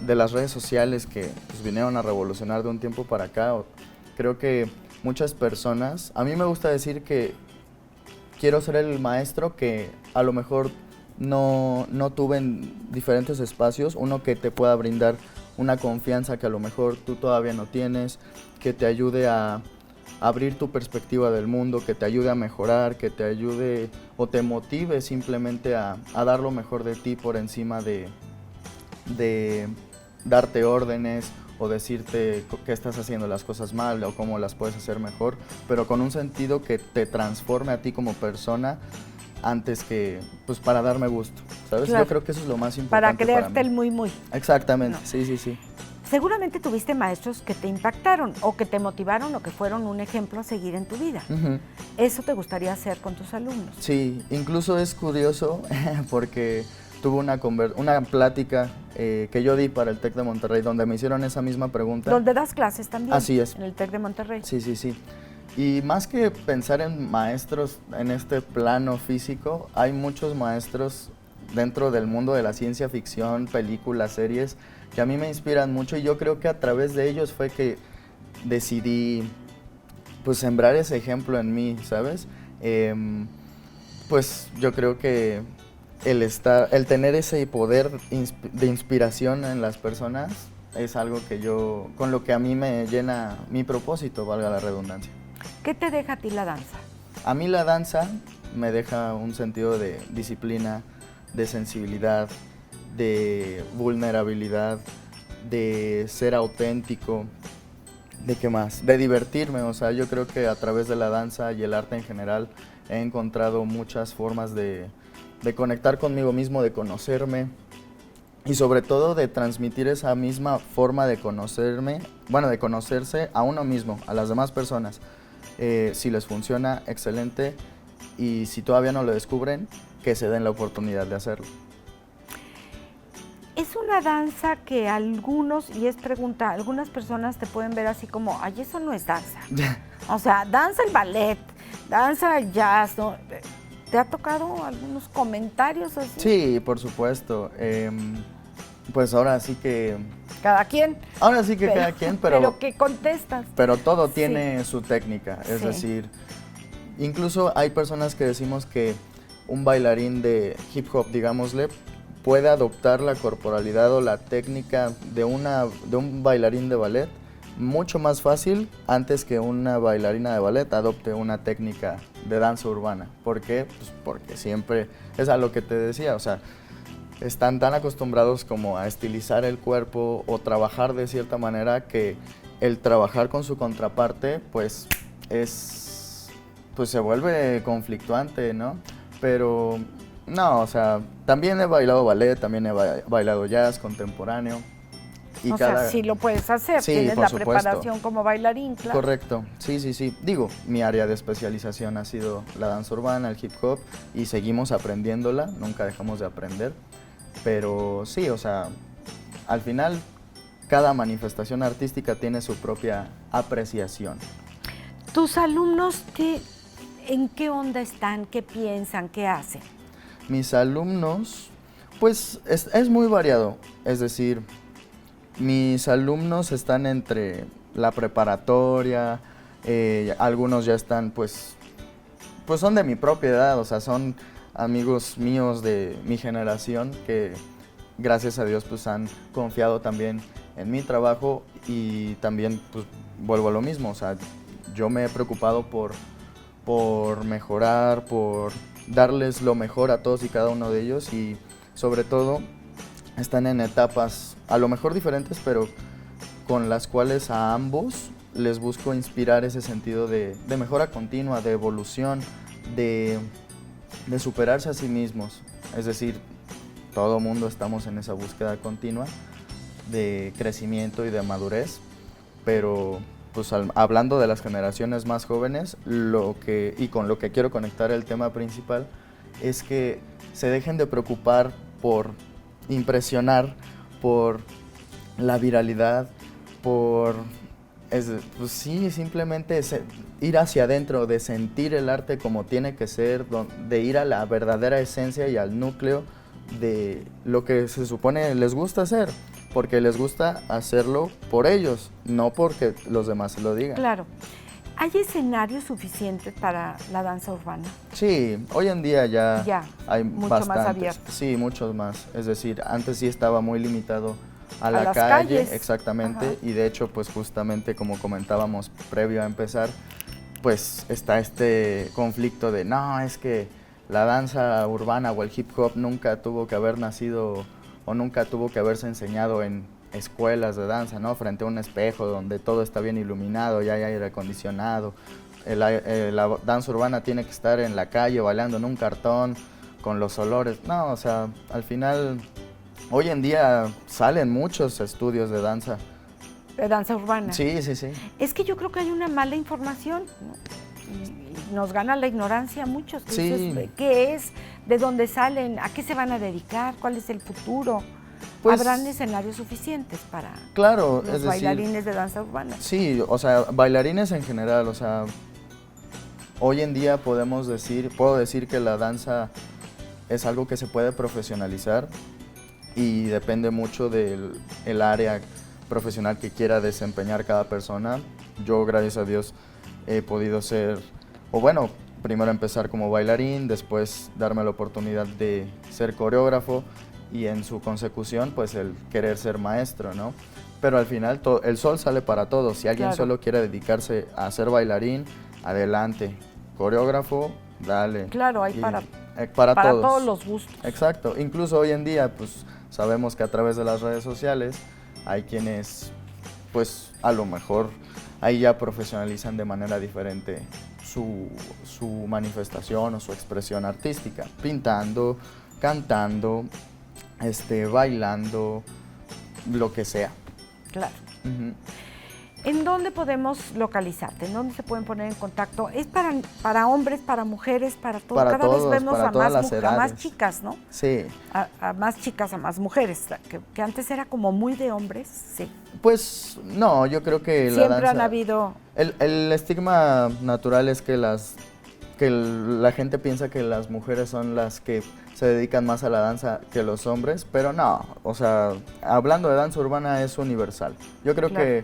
de las redes sociales que pues, vinieron a revolucionar de un tiempo para acá. Creo que muchas personas, a mí me gusta decir que quiero ser el maestro que a lo mejor no tuve en diferentes espacios, uno que te pueda brindar una confianza que a lo mejor tú todavía no tienes, que te ayude a abrir tu perspectiva del mundo, que te ayude a mejorar, que te ayude o te motive simplemente a dar lo mejor de ti por encima de darte órdenes o decirte que estás haciendo las cosas mal o cómo las puedes hacer mejor, pero con un sentido que te transforme a ti como persona antes que, pues para darme gusto, ¿sabes? Claro. Yo creo que eso es lo más importante Para creerte para mí. el muy. Exactamente, No. sí. Seguramente tuviste maestros que te impactaron o que te motivaron o que fueron un ejemplo a seguir en tu vida. Uh-huh. ¿Eso te gustaría hacer con tus alumnos? Sí, incluso es curioso porque tuve una plática que yo di para el TEC de Monterrey donde me hicieron esa misma pregunta. ¿Donde das clases también? Así es. En el TEC de Monterrey. Sí. Y más que pensar en maestros en este plano físico, hay muchos maestros dentro del mundo de la ciencia ficción, películas, series, que a mí me inspiran mucho y yo creo que a través de ellos fue que decidí pues sembrar ese ejemplo en mí, ¿sabes? Pues yo creo que el tener ese poder de inspiración en las personas es algo que con lo que a mí me llena mi propósito, valga la redundancia. ¿Qué te deja a ti la danza? A mí la danza me deja un sentido de disciplina, de sensibilidad, de vulnerabilidad, de ser auténtico, ¿de qué más? De divertirme, o sea, yo creo que a través de la danza y el arte en general he encontrado muchas formas de conectar conmigo mismo, de conocerme y sobre todo de transmitir esa misma forma de conocerme, bueno, de conocerse a uno mismo, a las demás personas. Si les funciona, excelente, y si todavía no lo descubren, que se den la oportunidad de hacerlo. Es una danza que algunas personas te pueden ver así como, ay, eso no es danza. O sea, danza el ballet, danza el jazz, ¿no? ¿Te ha tocado algunos comentarios así? Sí, por supuesto. Pues ahora sí que... Cada quien. Ahora sí que cada quien, pero ¿qué contestas? Pero todo tiene su técnica, es Sí. decir, incluso hay personas que decimos que un bailarín de hip hop, digámosle, puede adoptar la corporalidad o la técnica de un bailarín de ballet mucho más fácil antes que una bailarina de ballet adopte una técnica de danza urbana. ¿Por qué? Pues porque siempre es a lo que te decía, o sea, están tan acostumbrados como a estilizar el cuerpo o trabajar de cierta manera que el trabajar con su contraparte pues se vuelve conflictuante, ¿no? Pero no, o sea, también he bailado ballet, también he bailado jazz contemporáneo. Y o sea, sí lo puedes hacer, Sí, tienes por la supuesto. preparación como bailarín, claro. Correcto, sí. Digo, mi área de especialización ha sido la danza urbana, el hip hop, y seguimos aprendiéndola, nunca dejamos de aprender. Pero sí, o sea, al final cada manifestación artística tiene su propia apreciación. ¿Tus alumnos en qué onda están? ¿Qué piensan? ¿Qué hacen? Mis alumnos, pues es muy variado, es decir, mis alumnos están entre la preparatoria, algunos ya están pues son de mi propia edad, o sea, son amigos míos de mi generación que gracias a Dios pues han confiado también en mi trabajo y también pues vuelvo a lo mismo, o sea, yo me he preocupado por mejorar, por darles lo mejor a todos y cada uno de ellos y sobre todo están en etapas a lo mejor diferentes, pero con las cuales a ambos les busco inspirar ese sentido de mejora continua, de evolución, de superarse a sí mismos. Es decir, todo mundo estamos en esa búsqueda continua de crecimiento y de madurez, pero pues hablando de las generaciones más jóvenes, y con lo que quiero conectar el tema principal, es que se dejen de preocupar por impresionar, por la viralidad, pues sí, simplemente ir hacia adentro, de sentir el arte como tiene que ser, de ir a la verdadera esencia y al núcleo de lo que se supone les gusta hacer, porque les gusta hacerlo por ellos, no porque los demás se lo digan. Claro. ¿Hay escenarios suficientes para la danza urbana? Sí, hoy en día ya hay mucho bastantes. más abierto. Sí, muchos más. Es decir, antes sí estaba muy limitado a la las calle, calles. exactamente, Ajá. y de hecho, pues justamente como comentábamos previo a empezar, pues está este conflicto de, no, es que la danza urbana o el hip hop nunca tuvo que haber nacido o nunca tuvo que haberse enseñado en escuelas de danza, ¿no? Frente a un espejo donde todo está bien iluminado, ya hay aire acondicionado. La danza urbana tiene que estar en la calle bailando en un cartón con los olores. No, o sea, al final, hoy en día salen muchos estudios de danza. De danza urbana. Sí. Es que yo creo que hay una mala información, ¿no? Y nos gana la ignorancia a muchos. Sí. Dices, ¿qué es? ¿De dónde salen? ¿A qué se van a dedicar? ¿Cuál es el futuro? Pues, ¿habrán escenarios suficientes para claro, los bailarines de danza urbana? Sí, o sea, bailarines en general, o sea, hoy en día puedo decir que la danza es algo que se puede profesionalizar y depende mucho del área profesional que quiera desempeñar cada persona. Yo, gracias a Dios, he podido primero empezar como bailarín, después darme la oportunidad de ser coreógrafo y en su consecución, pues el querer ser maestro, ¿no? Pero al final el sol sale para todos. Si alguien solo quiere dedicarse a ser bailarín, adelante. Coreógrafo, dale. Claro, hay para todos los gustos. Exacto. Incluso hoy en día, pues sabemos que a través de las redes sociales hay quienes, pues a lo mejor ahí ya profesionalizan de manera diferente su manifestación o su expresión artística, pintando, cantando, bailando, lo que sea. Claro. Uh-huh. ¿En dónde podemos localizarte? ¿En dónde se pueden poner en contacto? ¿Es para hombres, para mujeres, para todos? Para Cada todos, vez vemos para a todas más, las a edades. más chicas, ¿no? Sí. A más chicas, a más mujeres, que antes era como muy de hombres, sí. Pues no, yo creo que Siempre la danza... han habido... El estigma natural es que la gente piensa que las mujeres son las que se dedican más a la danza que los hombres, pero no, o sea, hablando de danza urbana es universal. Yo creo que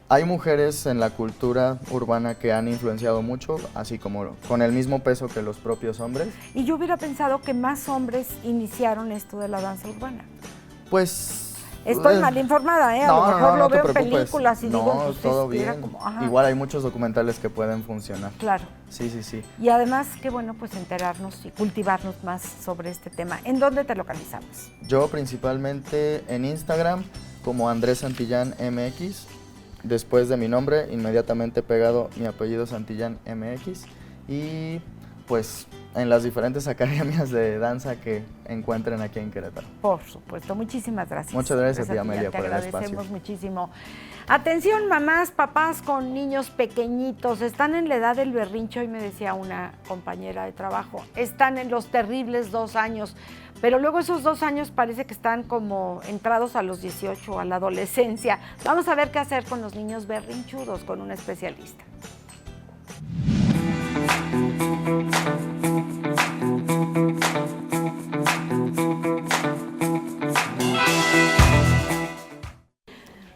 hay mujeres en la cultura urbana que han influenciado mucho, así como con el mismo peso que los propios hombres. Y yo hubiera pensado que más hombres iniciaron esto de la danza urbana. Pues Estoy mal informada, ¿eh? A lo mejor lo veo en películas y digo, pues todo bien. como, igual hay muchos documentales que pueden funcionar. Claro. Sí. Y además, qué bueno, pues enterarnos y cultivarnos más sobre este tema. ¿En dónde te localizamos? Yo principalmente en Instagram como Andrés Santillán MX. Después de mi nombre, inmediatamente pegado mi apellido Santillán MX. Y pues en las diferentes academias de danza que encuentren aquí en Querétaro. Por supuesto, muchísimas gracias. Muchas gracias a ti, Amelia, por el espacio. Te agradecemos muchísimo. Atención, mamás, papás con niños pequeñitos, están en la edad del berrinche, hoy me decía una compañera de trabajo, están en los terribles 2 años, pero luego esos 2 años parece que están como entrados a los 18, a la adolescencia. Vamos a ver qué hacer con los niños berrinchudos con un especialista.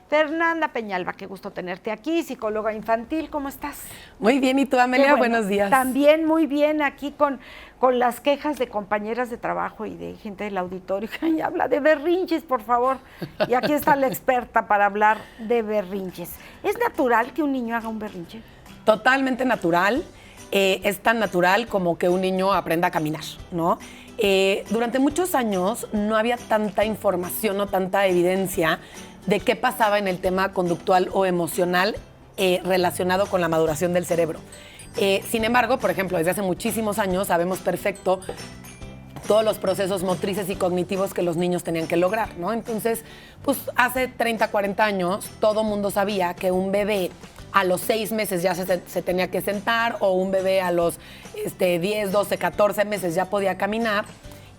Fernanda Peñalba, qué gusto tenerte aquí, psicóloga infantil, ¿cómo estás? Muy bien, ¿y tú, Amelia? Bueno, buenos días. También muy bien, aquí con las quejas de compañeras de trabajo y de gente del auditorio que habla de berrinches, por favor. Y aquí está la experta para hablar de berrinches. ¿Es natural que un niño haga un berrinche? Totalmente natural. Es tan natural como que un niño aprenda a caminar, ¿no? Durante muchos años no había tanta información o tanta evidencia de qué pasaba en el tema conductual o emocional relacionado con la maduración del cerebro. Sin embargo, por ejemplo, desde hace muchísimos años sabemos perfecto todos los procesos motrices y cognitivos que los niños tenían que lograr, ¿no? Entonces, pues hace 30, 40 años todo mundo sabía que un bebé a los 6 meses ya se tenía que sentar, o un bebé a los 10, 12, 14 meses ya podía caminar.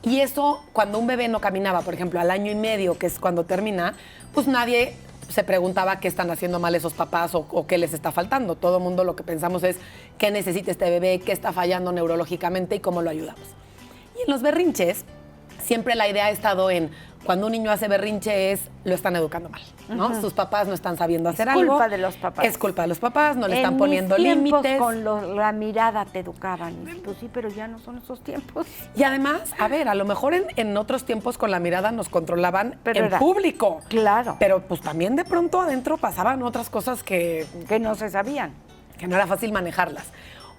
Y eso, cuando un bebé no caminaba, por ejemplo, al año y medio, que es cuando termina, pues nadie se preguntaba qué están haciendo mal esos papás o qué les está faltando. Todo el mundo lo que pensamos es qué necesita este bebé, qué está fallando neurológicamente y cómo lo ayudamos. Y en los berrinches, siempre la idea ha estado en, cuando un niño hace berrinche lo están educando mal, ¿no? Sus papás no están sabiendo hacer algo. Es culpa de los papás. Es culpa de los papás, no le están poniendo límites. Con la mirada te educaban. Pues sí, pero ya no son esos tiempos. Y además, a ver, a lo mejor en otros tiempos con la mirada nos controlaban en público. Claro. Pero pues también de pronto adentro pasaban otras cosas que no se sabían. Que no era fácil manejarlas.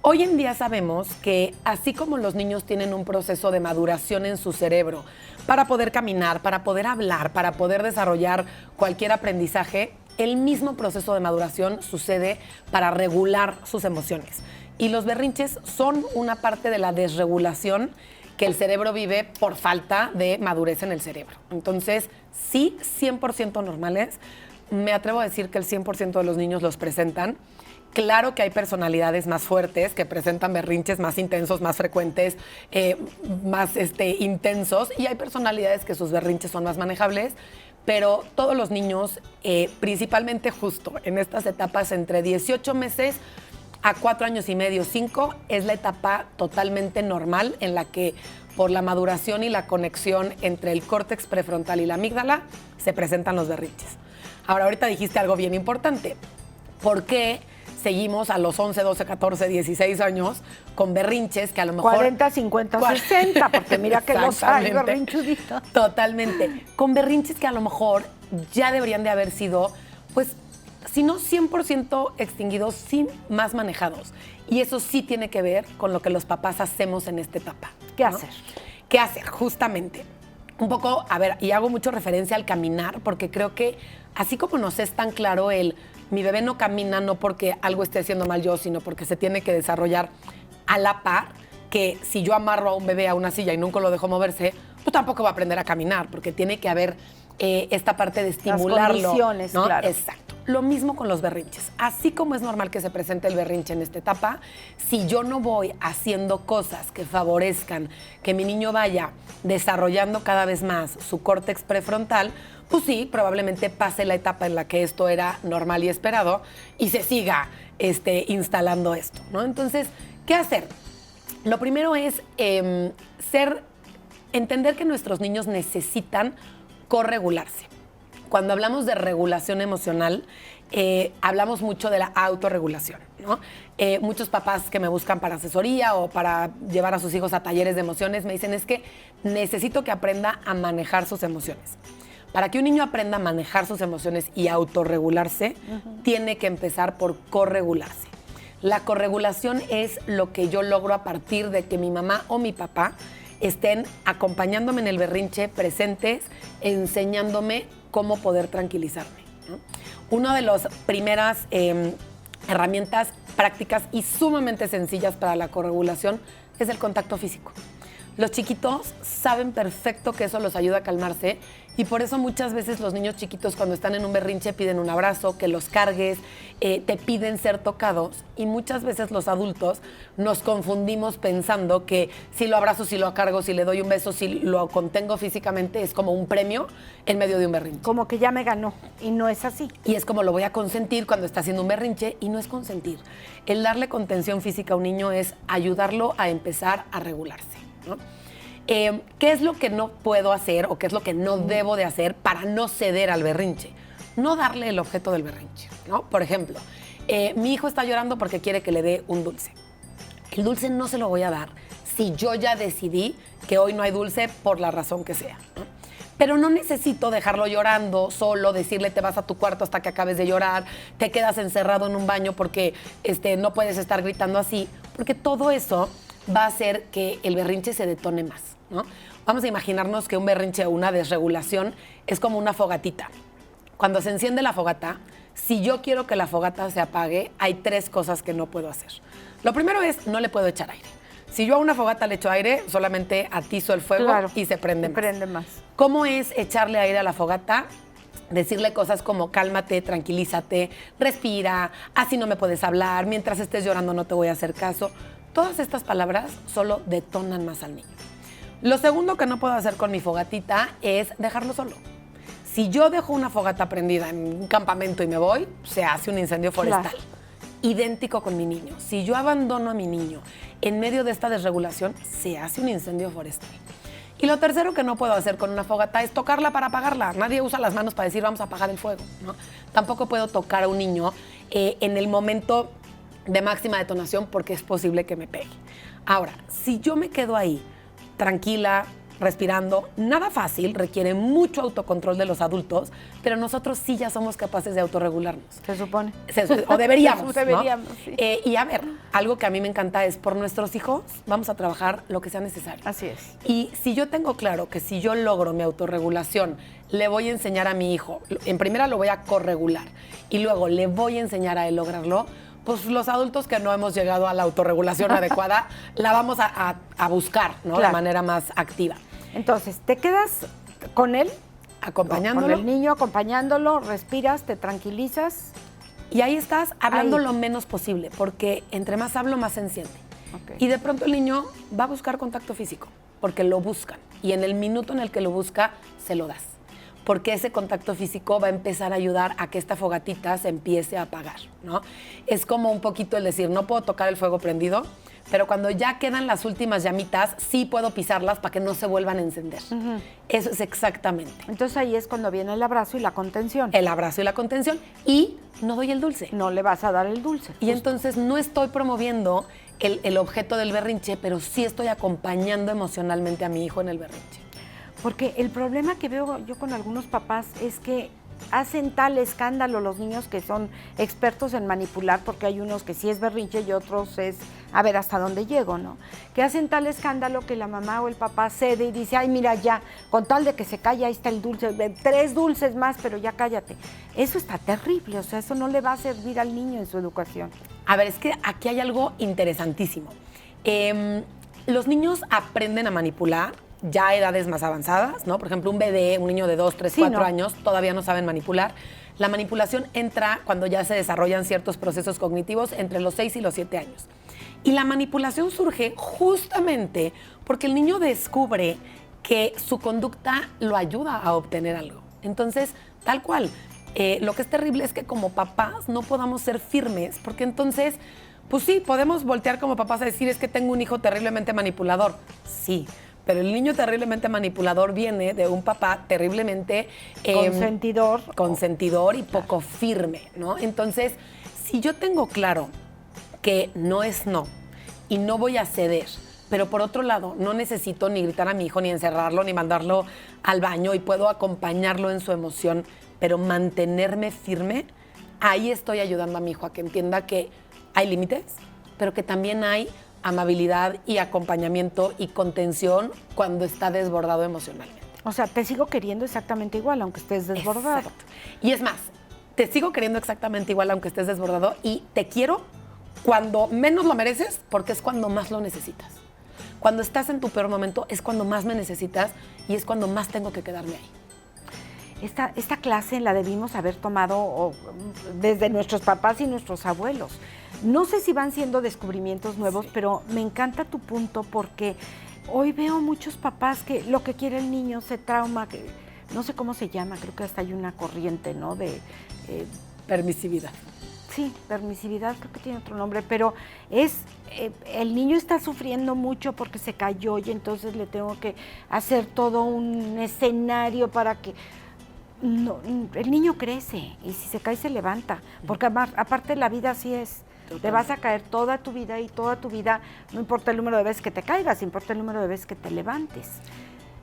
Hoy en día sabemos que así como los niños tienen un proceso de maduración en su cerebro para poder caminar, para poder hablar, para poder desarrollar cualquier aprendizaje, el mismo proceso de maduración sucede para regular sus emociones. Y los berrinches son una parte de la desregulación que el cerebro vive por falta de madurez en el cerebro. Entonces, sí, 100% normales. Me atrevo a decir que el 100% de los niños los presentan. Claro que hay personalidades más fuertes que presentan berrinches más intensos, más frecuentes, más intensos, y hay personalidades que sus berrinches son más manejables, pero todos los niños, principalmente justo en estas etapas entre 18 meses a 4 años y medio, 5, es la etapa totalmente normal en la que por la maduración y la conexión entre el córtex prefrontal y la amígdala se presentan los berrinches. Ahora, ahorita dijiste algo bien importante. ¿Por qué seguimos a los 11, 12, 14, 16 años con berrinches que a lo mejor... 40, 50, 60, porque mira que los hay berrinchuditos. Totalmente. Con berrinches que a lo mejor ya deberían de haber sido, pues, si no 100% extinguidos, sin más manejados. Y eso sí tiene que ver con lo que los papás hacemos en esta etapa. ¿Qué hacer? ¿Qué hacer? Justamente. Un poco, a ver, y hago mucho referencia al caminar, porque creo que así como nos es tan claro mi bebé no camina no porque algo esté haciendo mal yo, sino porque se tiene que desarrollar a la par, que si yo amarro a un bebé a una silla y nunca lo dejo moverse, pues tampoco va a aprender a caminar, porque tiene que haber esta parte de estimularlo. Las condiciones, ¿no? Claro. Exacto. Lo mismo con los berrinches. Así como es normal que se presente el berrinche en esta etapa, si yo no voy haciendo cosas que favorezcan que mi niño vaya desarrollando cada vez más su córtex prefrontal, pues sí, probablemente pase la etapa en la que esto era normal y esperado y se siga instalando esto, ¿no? Entonces, ¿qué hacer? Lo primero es entender que nuestros niños necesitan corregularse. Cuando hablamos de regulación emocional, hablamos mucho de la autorregulación, ¿no? Muchos papás que me buscan para asesoría o para llevar a sus hijos a talleres de emociones me dicen, es que necesito que aprenda a manejar sus emociones. Para que un niño aprenda a manejar sus emociones y autorregularse, tiene que empezar por corregularse. La corregulación es lo que yo logro a partir de que mi mamá o mi papá estén acompañándome en el berrinche, presentes, enseñándome cómo poder tranquilizarme, ¿no? Una de las primeras herramientas prácticas y sumamente sencillas para la corregulación es el contacto físico. Los chiquitos saben perfecto que eso los ayuda a calmarse y por eso muchas veces los niños chiquitos cuando están en un berrinche piden un abrazo, que los cargues, te piden ser tocados y muchas veces los adultos nos confundimos pensando que si lo abrazo, si lo cargo, si le doy un beso, si lo contengo físicamente es como un premio en medio de un berrinche. Como que ya me ganó y no es así. Y es como lo voy a consentir cuando está haciendo un berrinche y no es consentir. El darle contención física a un niño es ayudarlo a empezar a regularse, ¿no? ¿Qué es lo que no puedo hacer o qué es lo que no debo de hacer para no ceder al berrinche? No darle el objeto del berrinche, ¿no? Por ejemplo, mi hijo está llorando porque quiere que le dé un dulce. El dulce no se lo voy a dar si yo ya decidí que hoy no hay dulce por la razón que sea, ¿no? Pero no necesito dejarlo llorando solo, decirle te vas a tu cuarto hasta que acabes de llorar, te quedas encerrado en un baño porque no puedes estar gritando así, porque todo eso va a hacer que el berrinche se detone más, ¿no? Vamos a imaginarnos que un berrinche o una desregulación es como una fogatita. Cuando se enciende la fogata, si yo quiero que la fogata se apague, hay 3 cosas que no puedo hacer. Lo primero es, no le puedo echar aire. Si yo a una fogata le echo aire, solamente atizo el fuego y se prende más. ¿Cómo es echarle aire a la fogata? Decirle cosas como cálmate, tranquilízate, respira, así no me puedes hablar, mientras estés llorando no te voy a hacer caso. Todas estas palabras solo detonan más al niño. Lo segundo que no puedo hacer con mi fogatita es dejarlo solo. Si yo dejo una fogata prendida en un campamento y me voy, se hace un incendio forestal. Claro. Idéntico con mi niño. Si yo abandono a mi niño en medio de esta desregulación, se hace un incendio forestal. Y lo tercero que no puedo hacer con una fogata es tocarla para apagarla. Nadie usa las manos para decir vamos a apagar el fuego, ¿no? Tampoco puedo tocar a un niño en el momento de máxima detonación porque es posible que me pegue. Ahora, si yo me quedo ahí tranquila, respirando, nada fácil, requiere mucho autocontrol de los adultos, pero nosotros sí ya somos capaces de autorregularnos. Se supone. O deberíamos, deberíamos, ¿no? Sí. Y a ver, algo que a mí me encanta es por nuestros hijos vamos a trabajar lo que sea necesario. Así es. Y si yo tengo claro que si yo logro mi autorregulación, le voy a enseñar a mi hijo, en primera lo voy a corregular y luego le voy a enseñar a él lograrlo, pues los adultos que no hemos llegado a la autorregulación adecuada, la vamos a buscar, ¿no? Claro. De manera más activa. Entonces, te quedas con él, acompañándolo. Con el niño, acompañándolo, respiras, te tranquilizas. Y ahí estás hablando lo menos posible, porque entre más hablo, más se enciende. Okay. Y de pronto el niño va a buscar contacto físico, porque lo buscan. Y en el minuto en el que lo busca, se lo das. Porque ese contacto físico va a empezar a ayudar a que esta fogatita se empiece a apagar, ¿no? Es como un poquito el decir, no puedo tocar el fuego prendido, pero cuando ya quedan las últimas llamitas, sí puedo pisarlas para que no se vuelvan a encender. Eso es exactamente. Entonces ahí es cuando viene el abrazo y la contención. El abrazo y la contención. Y no doy el dulce. No le vas a dar el dulce. Y entonces no estoy promoviendo el objeto del berrinche, pero sí estoy acompañando emocionalmente a mi hijo en el berrinche. Porque el problema que veo yo con algunos papás es que hacen tal escándalo los niños que son expertos en manipular, porque hay unos que sí es berrinche y otros es a ver hasta dónde llego, ¿no? Que hacen tal escándalo que la mamá o el papá cede y dice, ay, mira ya, con tal de que se calle, ahí está el dulce, 3 dulces más, pero ya cállate. Eso está terrible, o sea, eso no le va a servir al niño en su educación. A ver, es que aquí hay algo interesantísimo. Los niños aprenden a manipular ya a edades más avanzadas, ¿no? Por ejemplo, un bebé, un niño de 2, 3, 4 años, todavía no saben manipular. La manipulación entra cuando ya se desarrollan ciertos procesos cognitivos entre los 6 y los 7 años. Y la manipulación surge justamente porque el niño descubre que su conducta lo ayuda a obtener algo. Entonces, tal cual, lo que es terrible es que como papás no podamos ser firmes, porque entonces, pues sí, podemos voltear como papás a decir, es que tengo un hijo terriblemente manipulador. Sí, pero el niño terriblemente manipulador viene de un papá terriblemente consentidor y poco firme, ¿no? Entonces, si yo tengo claro que no es no y no voy a ceder pero por otro lado, no necesito ni gritar a mi hijo, ni encerrarlo, ni mandarlo al baño, y puedo acompañarlo en su emoción, pero mantenerme firme, ahí estoy ayudando a mi hijo a que entienda que hay límites, pero que también hay amabilidad y acompañamiento y contención cuando está desbordado emocionalmente. O sea, te sigo queriendo exactamente igual, aunque estés desbordado. Exacto. Y es más, te sigo queriendo exactamente igual, aunque estés desbordado, y te quiero cuando menos lo mereces, porque es cuando más lo necesitas. Cuando estás en tu peor momento es cuando más me necesitas y es cuando más tengo que quedarme ahí. Esta clase la debimos haber tomado desde nuestros papás y nuestros abuelos. No sé si van siendo descubrimientos nuevos, pero me encanta tu punto porque hoy veo muchos papás que lo que quiere el niño se trauma, que no sé cómo se llama, creo que hasta hay una corriente, ¿no? De permisividad. Sí, permisividad, creo que tiene otro nombre, pero es, el niño está sufriendo mucho porque se cayó y entonces le tengo que hacer todo un escenario para que... No, el niño crece y si se cae se levanta, porque aparte la vida así es. Totalmente. Te vas a caer toda tu vida y toda tu vida, no importa el número de veces que te caigas, importa el número de veces que te levantes.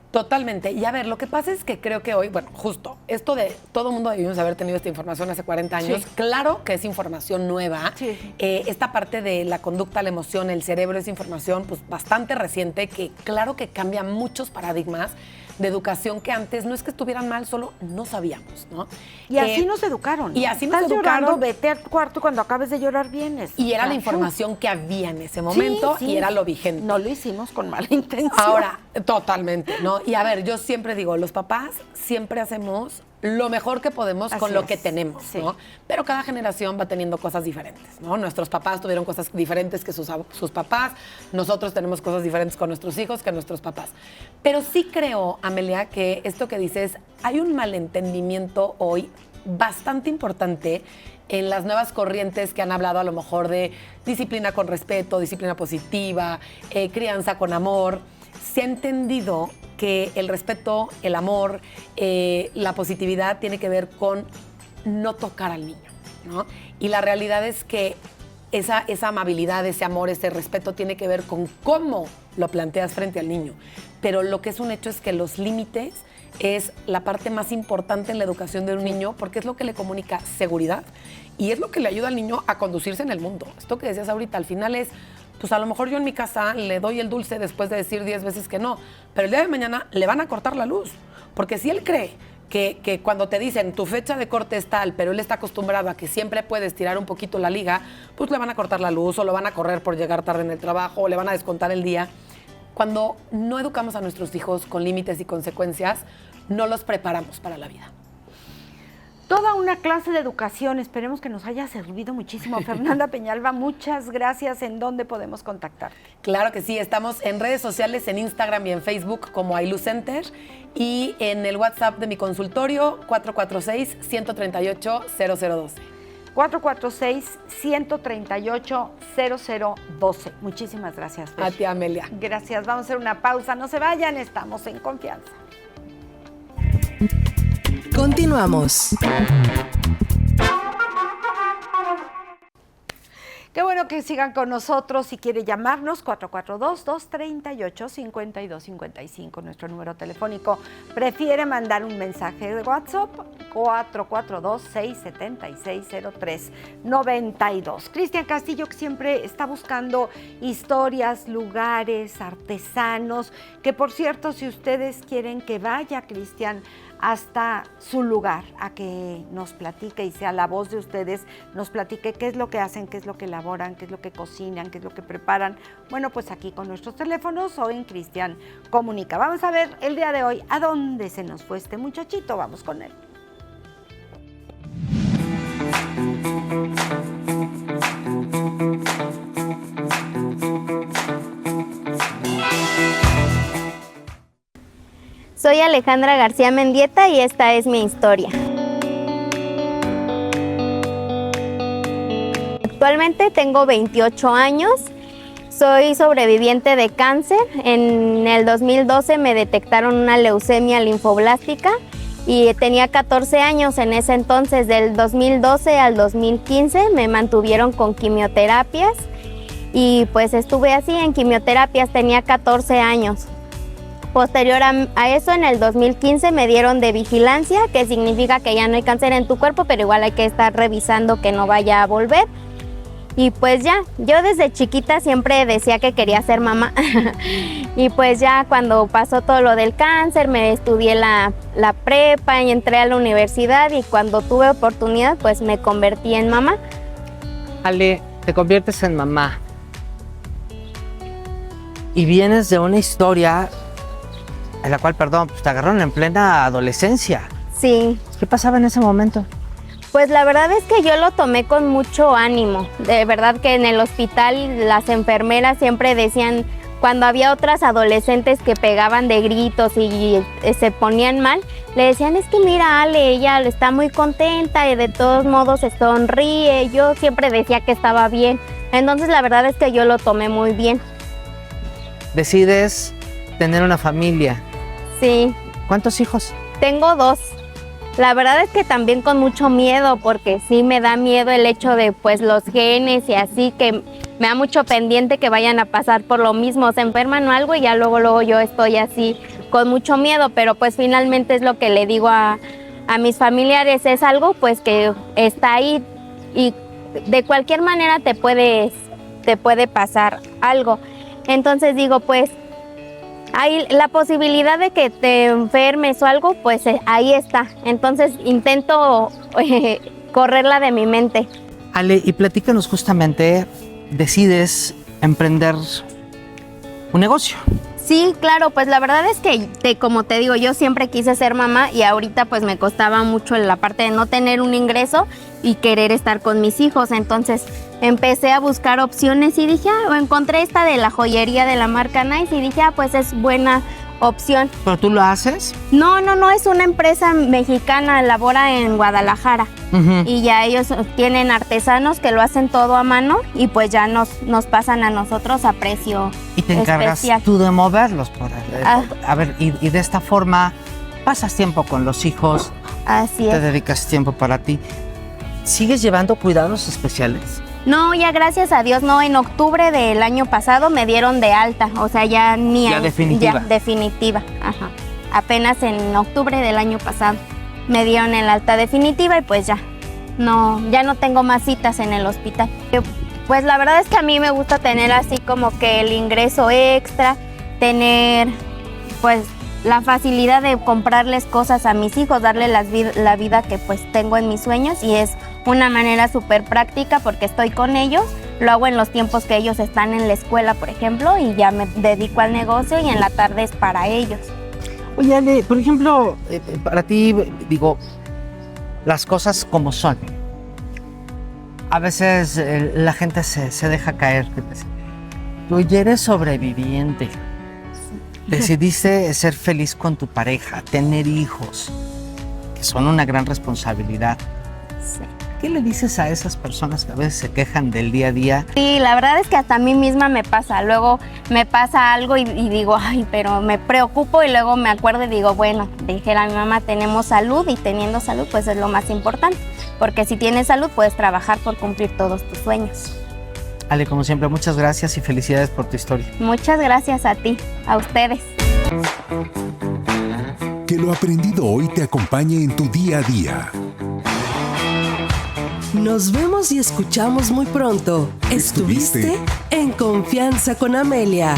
Totalmente. Y a ver, lo que pasa es que creo que hoy, bueno, justo, esto de todo el mundo debimos haber tenido esta información hace 40 años, sí. Claro que es información nueva. Sí. Esta parte de la conducta, la emoción, el cerebro es información pues bastante reciente que claro que cambia muchos paradigmas de educación que antes no es que estuvieran mal, solo no sabíamos, ¿no? Y así nos educaron, ¿no? Y así nos educaron. Llorando, vete al cuarto, cuando acabes de llorar vienes. Y era la información que había en ese momento, sí, y era lo vigente. No lo hicimos con mala intención. Ahora, totalmente, ¿no? Y a ver, yo siempre digo, los papás siempre hacemos lo mejor que podemos con lo que tenemos, sí. ¿No? Pero cada generación va teniendo cosas diferentes, ¿no? Nuestros papás tuvieron cosas diferentes que sus papás, nosotros tenemos cosas diferentes con nuestros hijos que nuestros papás. Pero sí creo, Amelia, que esto que dices, hay un malentendimiento hoy bastante importante en las nuevas corrientes que han hablado a lo mejor de disciplina con respeto, disciplina positiva, crianza con amor. Se ha entendido que el respeto, el amor, la positividad tiene que ver con no tocar al niño, ¿no? Y la realidad es que esa amabilidad, ese amor, ese respeto tiene que ver con cómo lo planteas frente al niño. Pero lo que es un hecho es que los límites es la parte más importante en la educación de un niño porque es lo que le comunica seguridad y es lo que le ayuda al niño a conducirse en el mundo. Esto que decías ahorita, al final es... Pues a lo mejor yo en mi casa le doy el dulce después de decir 10 veces que no, pero el día de mañana le van a cortar la luz, porque si él cree que cuando te dicen tu fecha de corte es tal, pero él está acostumbrado a que siempre puedes tirar un poquito la liga, pues le van a cortar la luz o lo van a correr por llegar tarde en el trabajo o le van a descontar el día. Cuando no educamos a nuestros hijos con límites y consecuencias, no los preparamos para la vida. Toda una clase de educación, esperemos que nos haya servido muchísimo. Fernanda Peñalba, muchas gracias. ¿En dónde podemos contactarte? Claro que sí, estamos en redes sociales, en Instagram y en Facebook como Ailu Center y en el WhatsApp de mi consultorio 446-138-0012. 446-138-0012. Muchísimas gracias, Fer. A ti, Amelia. Gracias, vamos a hacer una pausa. No se vayan, estamos en confianza. Continuamos. Qué bueno que sigan con nosotros. Si quiere llamarnos, 442-238-5255, nuestro número telefónico. Prefiere mandar un mensaje de WhatsApp, 442-676-0392. Cristian Castillo, que siempre está buscando historias, lugares, artesanos, que por cierto, si ustedes quieren que vaya Cristian hasta su lugar a que nos platique y sea la voz de ustedes, nos platique qué es lo que hacen, qué es lo que elaboran, qué es lo que cocinan, qué es lo que preparan. Bueno, pues aquí con nuestros teléfonos o en Cristian Comunica. Vamos a ver el día de hoy a dónde se nos fue este muchachito. Vamos con él. Soy Alejandra García Mendieta y esta es mi historia. Actualmente tengo 28 años, soy sobreviviente de cáncer. En el 2012 me detectaron una leucemia linfoblástica y tenía 14 años en ese entonces. Del 2012 al 2015 me mantuvieron con quimioterapias y pues estuve así en quimioterapias, tenía 14 años. Posterior a eso, en el 2015 me dieron de vigilancia, que significa que ya no hay cáncer en tu cuerpo, pero igual hay que estar revisando que no vaya a volver. Y pues ya, yo desde chiquita siempre decía que quería ser mamá. Y pues ya cuando pasó todo lo del cáncer, me estudié la prepa y entré a la universidad, y cuando tuve oportunidad, pues me convertí en mamá. Ale, te conviertes en mamá. Y vienes de una historia en la cual, perdón, pues te agarraron en plena adolescencia. Sí. ¿Qué pasaba en ese momento? Pues la verdad es que yo lo tomé con mucho ánimo. De verdad que en el hospital las enfermeras siempre decían, cuando había otras adolescentes que pegaban de gritos y se ponían mal, le decían, es que mira, Ale, ella está muy contenta y de todos modos se sonríe. Yo siempre decía que estaba bien. Entonces la verdad es que yo lo tomé muy bien. Decides tener una familia. Sí. ¿Cuántos hijos? Tengo 2. La verdad es que también con mucho miedo, porque sí me da miedo el hecho de pues los genes y así, que me da mucho pendiente que vayan a pasar por lo mismo, se enferman o algo y ya luego yo estoy así con mucho miedo, pero pues finalmente es lo que le digo a mis familiares, es algo pues que está ahí y de cualquier manera te puede pasar algo. Entonces digo, pues hay la posibilidad de que te enfermes o algo, pues ahí está. Entonces intento correrla de mi mente. Ale, y platícanos justamente, decides emprender un negocio. Sí, claro, pues la verdad es que, como te digo, yo siempre quise ser mamá y ahorita pues me costaba mucho la parte de no tener un ingreso y querer estar con mis hijos. Entonces empecé a buscar opciones y dije, encontré esta de la joyería de la marca Nice y dije, pues es buena opción. ¿Pero tú lo haces? No, es una empresa mexicana, labora en Guadalajara. Y ya ellos tienen artesanos que lo hacen todo a mano y pues ya nos pasan a nosotros a precio y te encargas especial. Tú de moverlos. A ver, y de esta forma pasas tiempo con los hijos. Así es. Te dedicas tiempo para ti. ¿Sigues llevando cuidados especiales? No, ya gracias a Dios, no. En octubre del año pasado me dieron de alta, o sea, ya ni... Ya definitiva. Ya definitiva, ajá. Apenas en octubre del año pasado me dieron el alta definitiva y pues ya no tengo más citas en el hospital. Pues la verdad es que a mí me gusta tener así como que el ingreso extra, tener pues la facilidad de comprarles cosas a mis hijos, darle la vida que pues tengo en mis sueños, y es una manera súper práctica porque estoy con ellos, lo hago en los tiempos que ellos están en la escuela, por ejemplo, y ya me dedico al negocio y en la tarde es para ellos. Oye, Ale, por ejemplo, para ti, digo, las cosas como son. A veces la gente se deja caer. Tú ya eres sobreviviente. Decidiste ser feliz con tu pareja, tener hijos, que son una gran responsabilidad. Sí. ¿Qué le dices a esas personas que a veces se quejan del día a día? Sí, la verdad es que hasta a mí misma me pasa. Luego me pasa algo y digo, ay, pero me preocupo, y luego me acuerdo y digo, bueno, dije a mi mamá, tenemos salud, y teniendo salud pues es lo más importante. Porque si tienes salud puedes trabajar por cumplir todos tus sueños. Ale, como siempre, muchas gracias y felicidades por tu historia. Muchas gracias a ti, a ustedes. Que lo aprendido hoy te acompañe en tu día a día. Nos vemos y escuchamos muy pronto. Estuviste en Confianza con Amelia.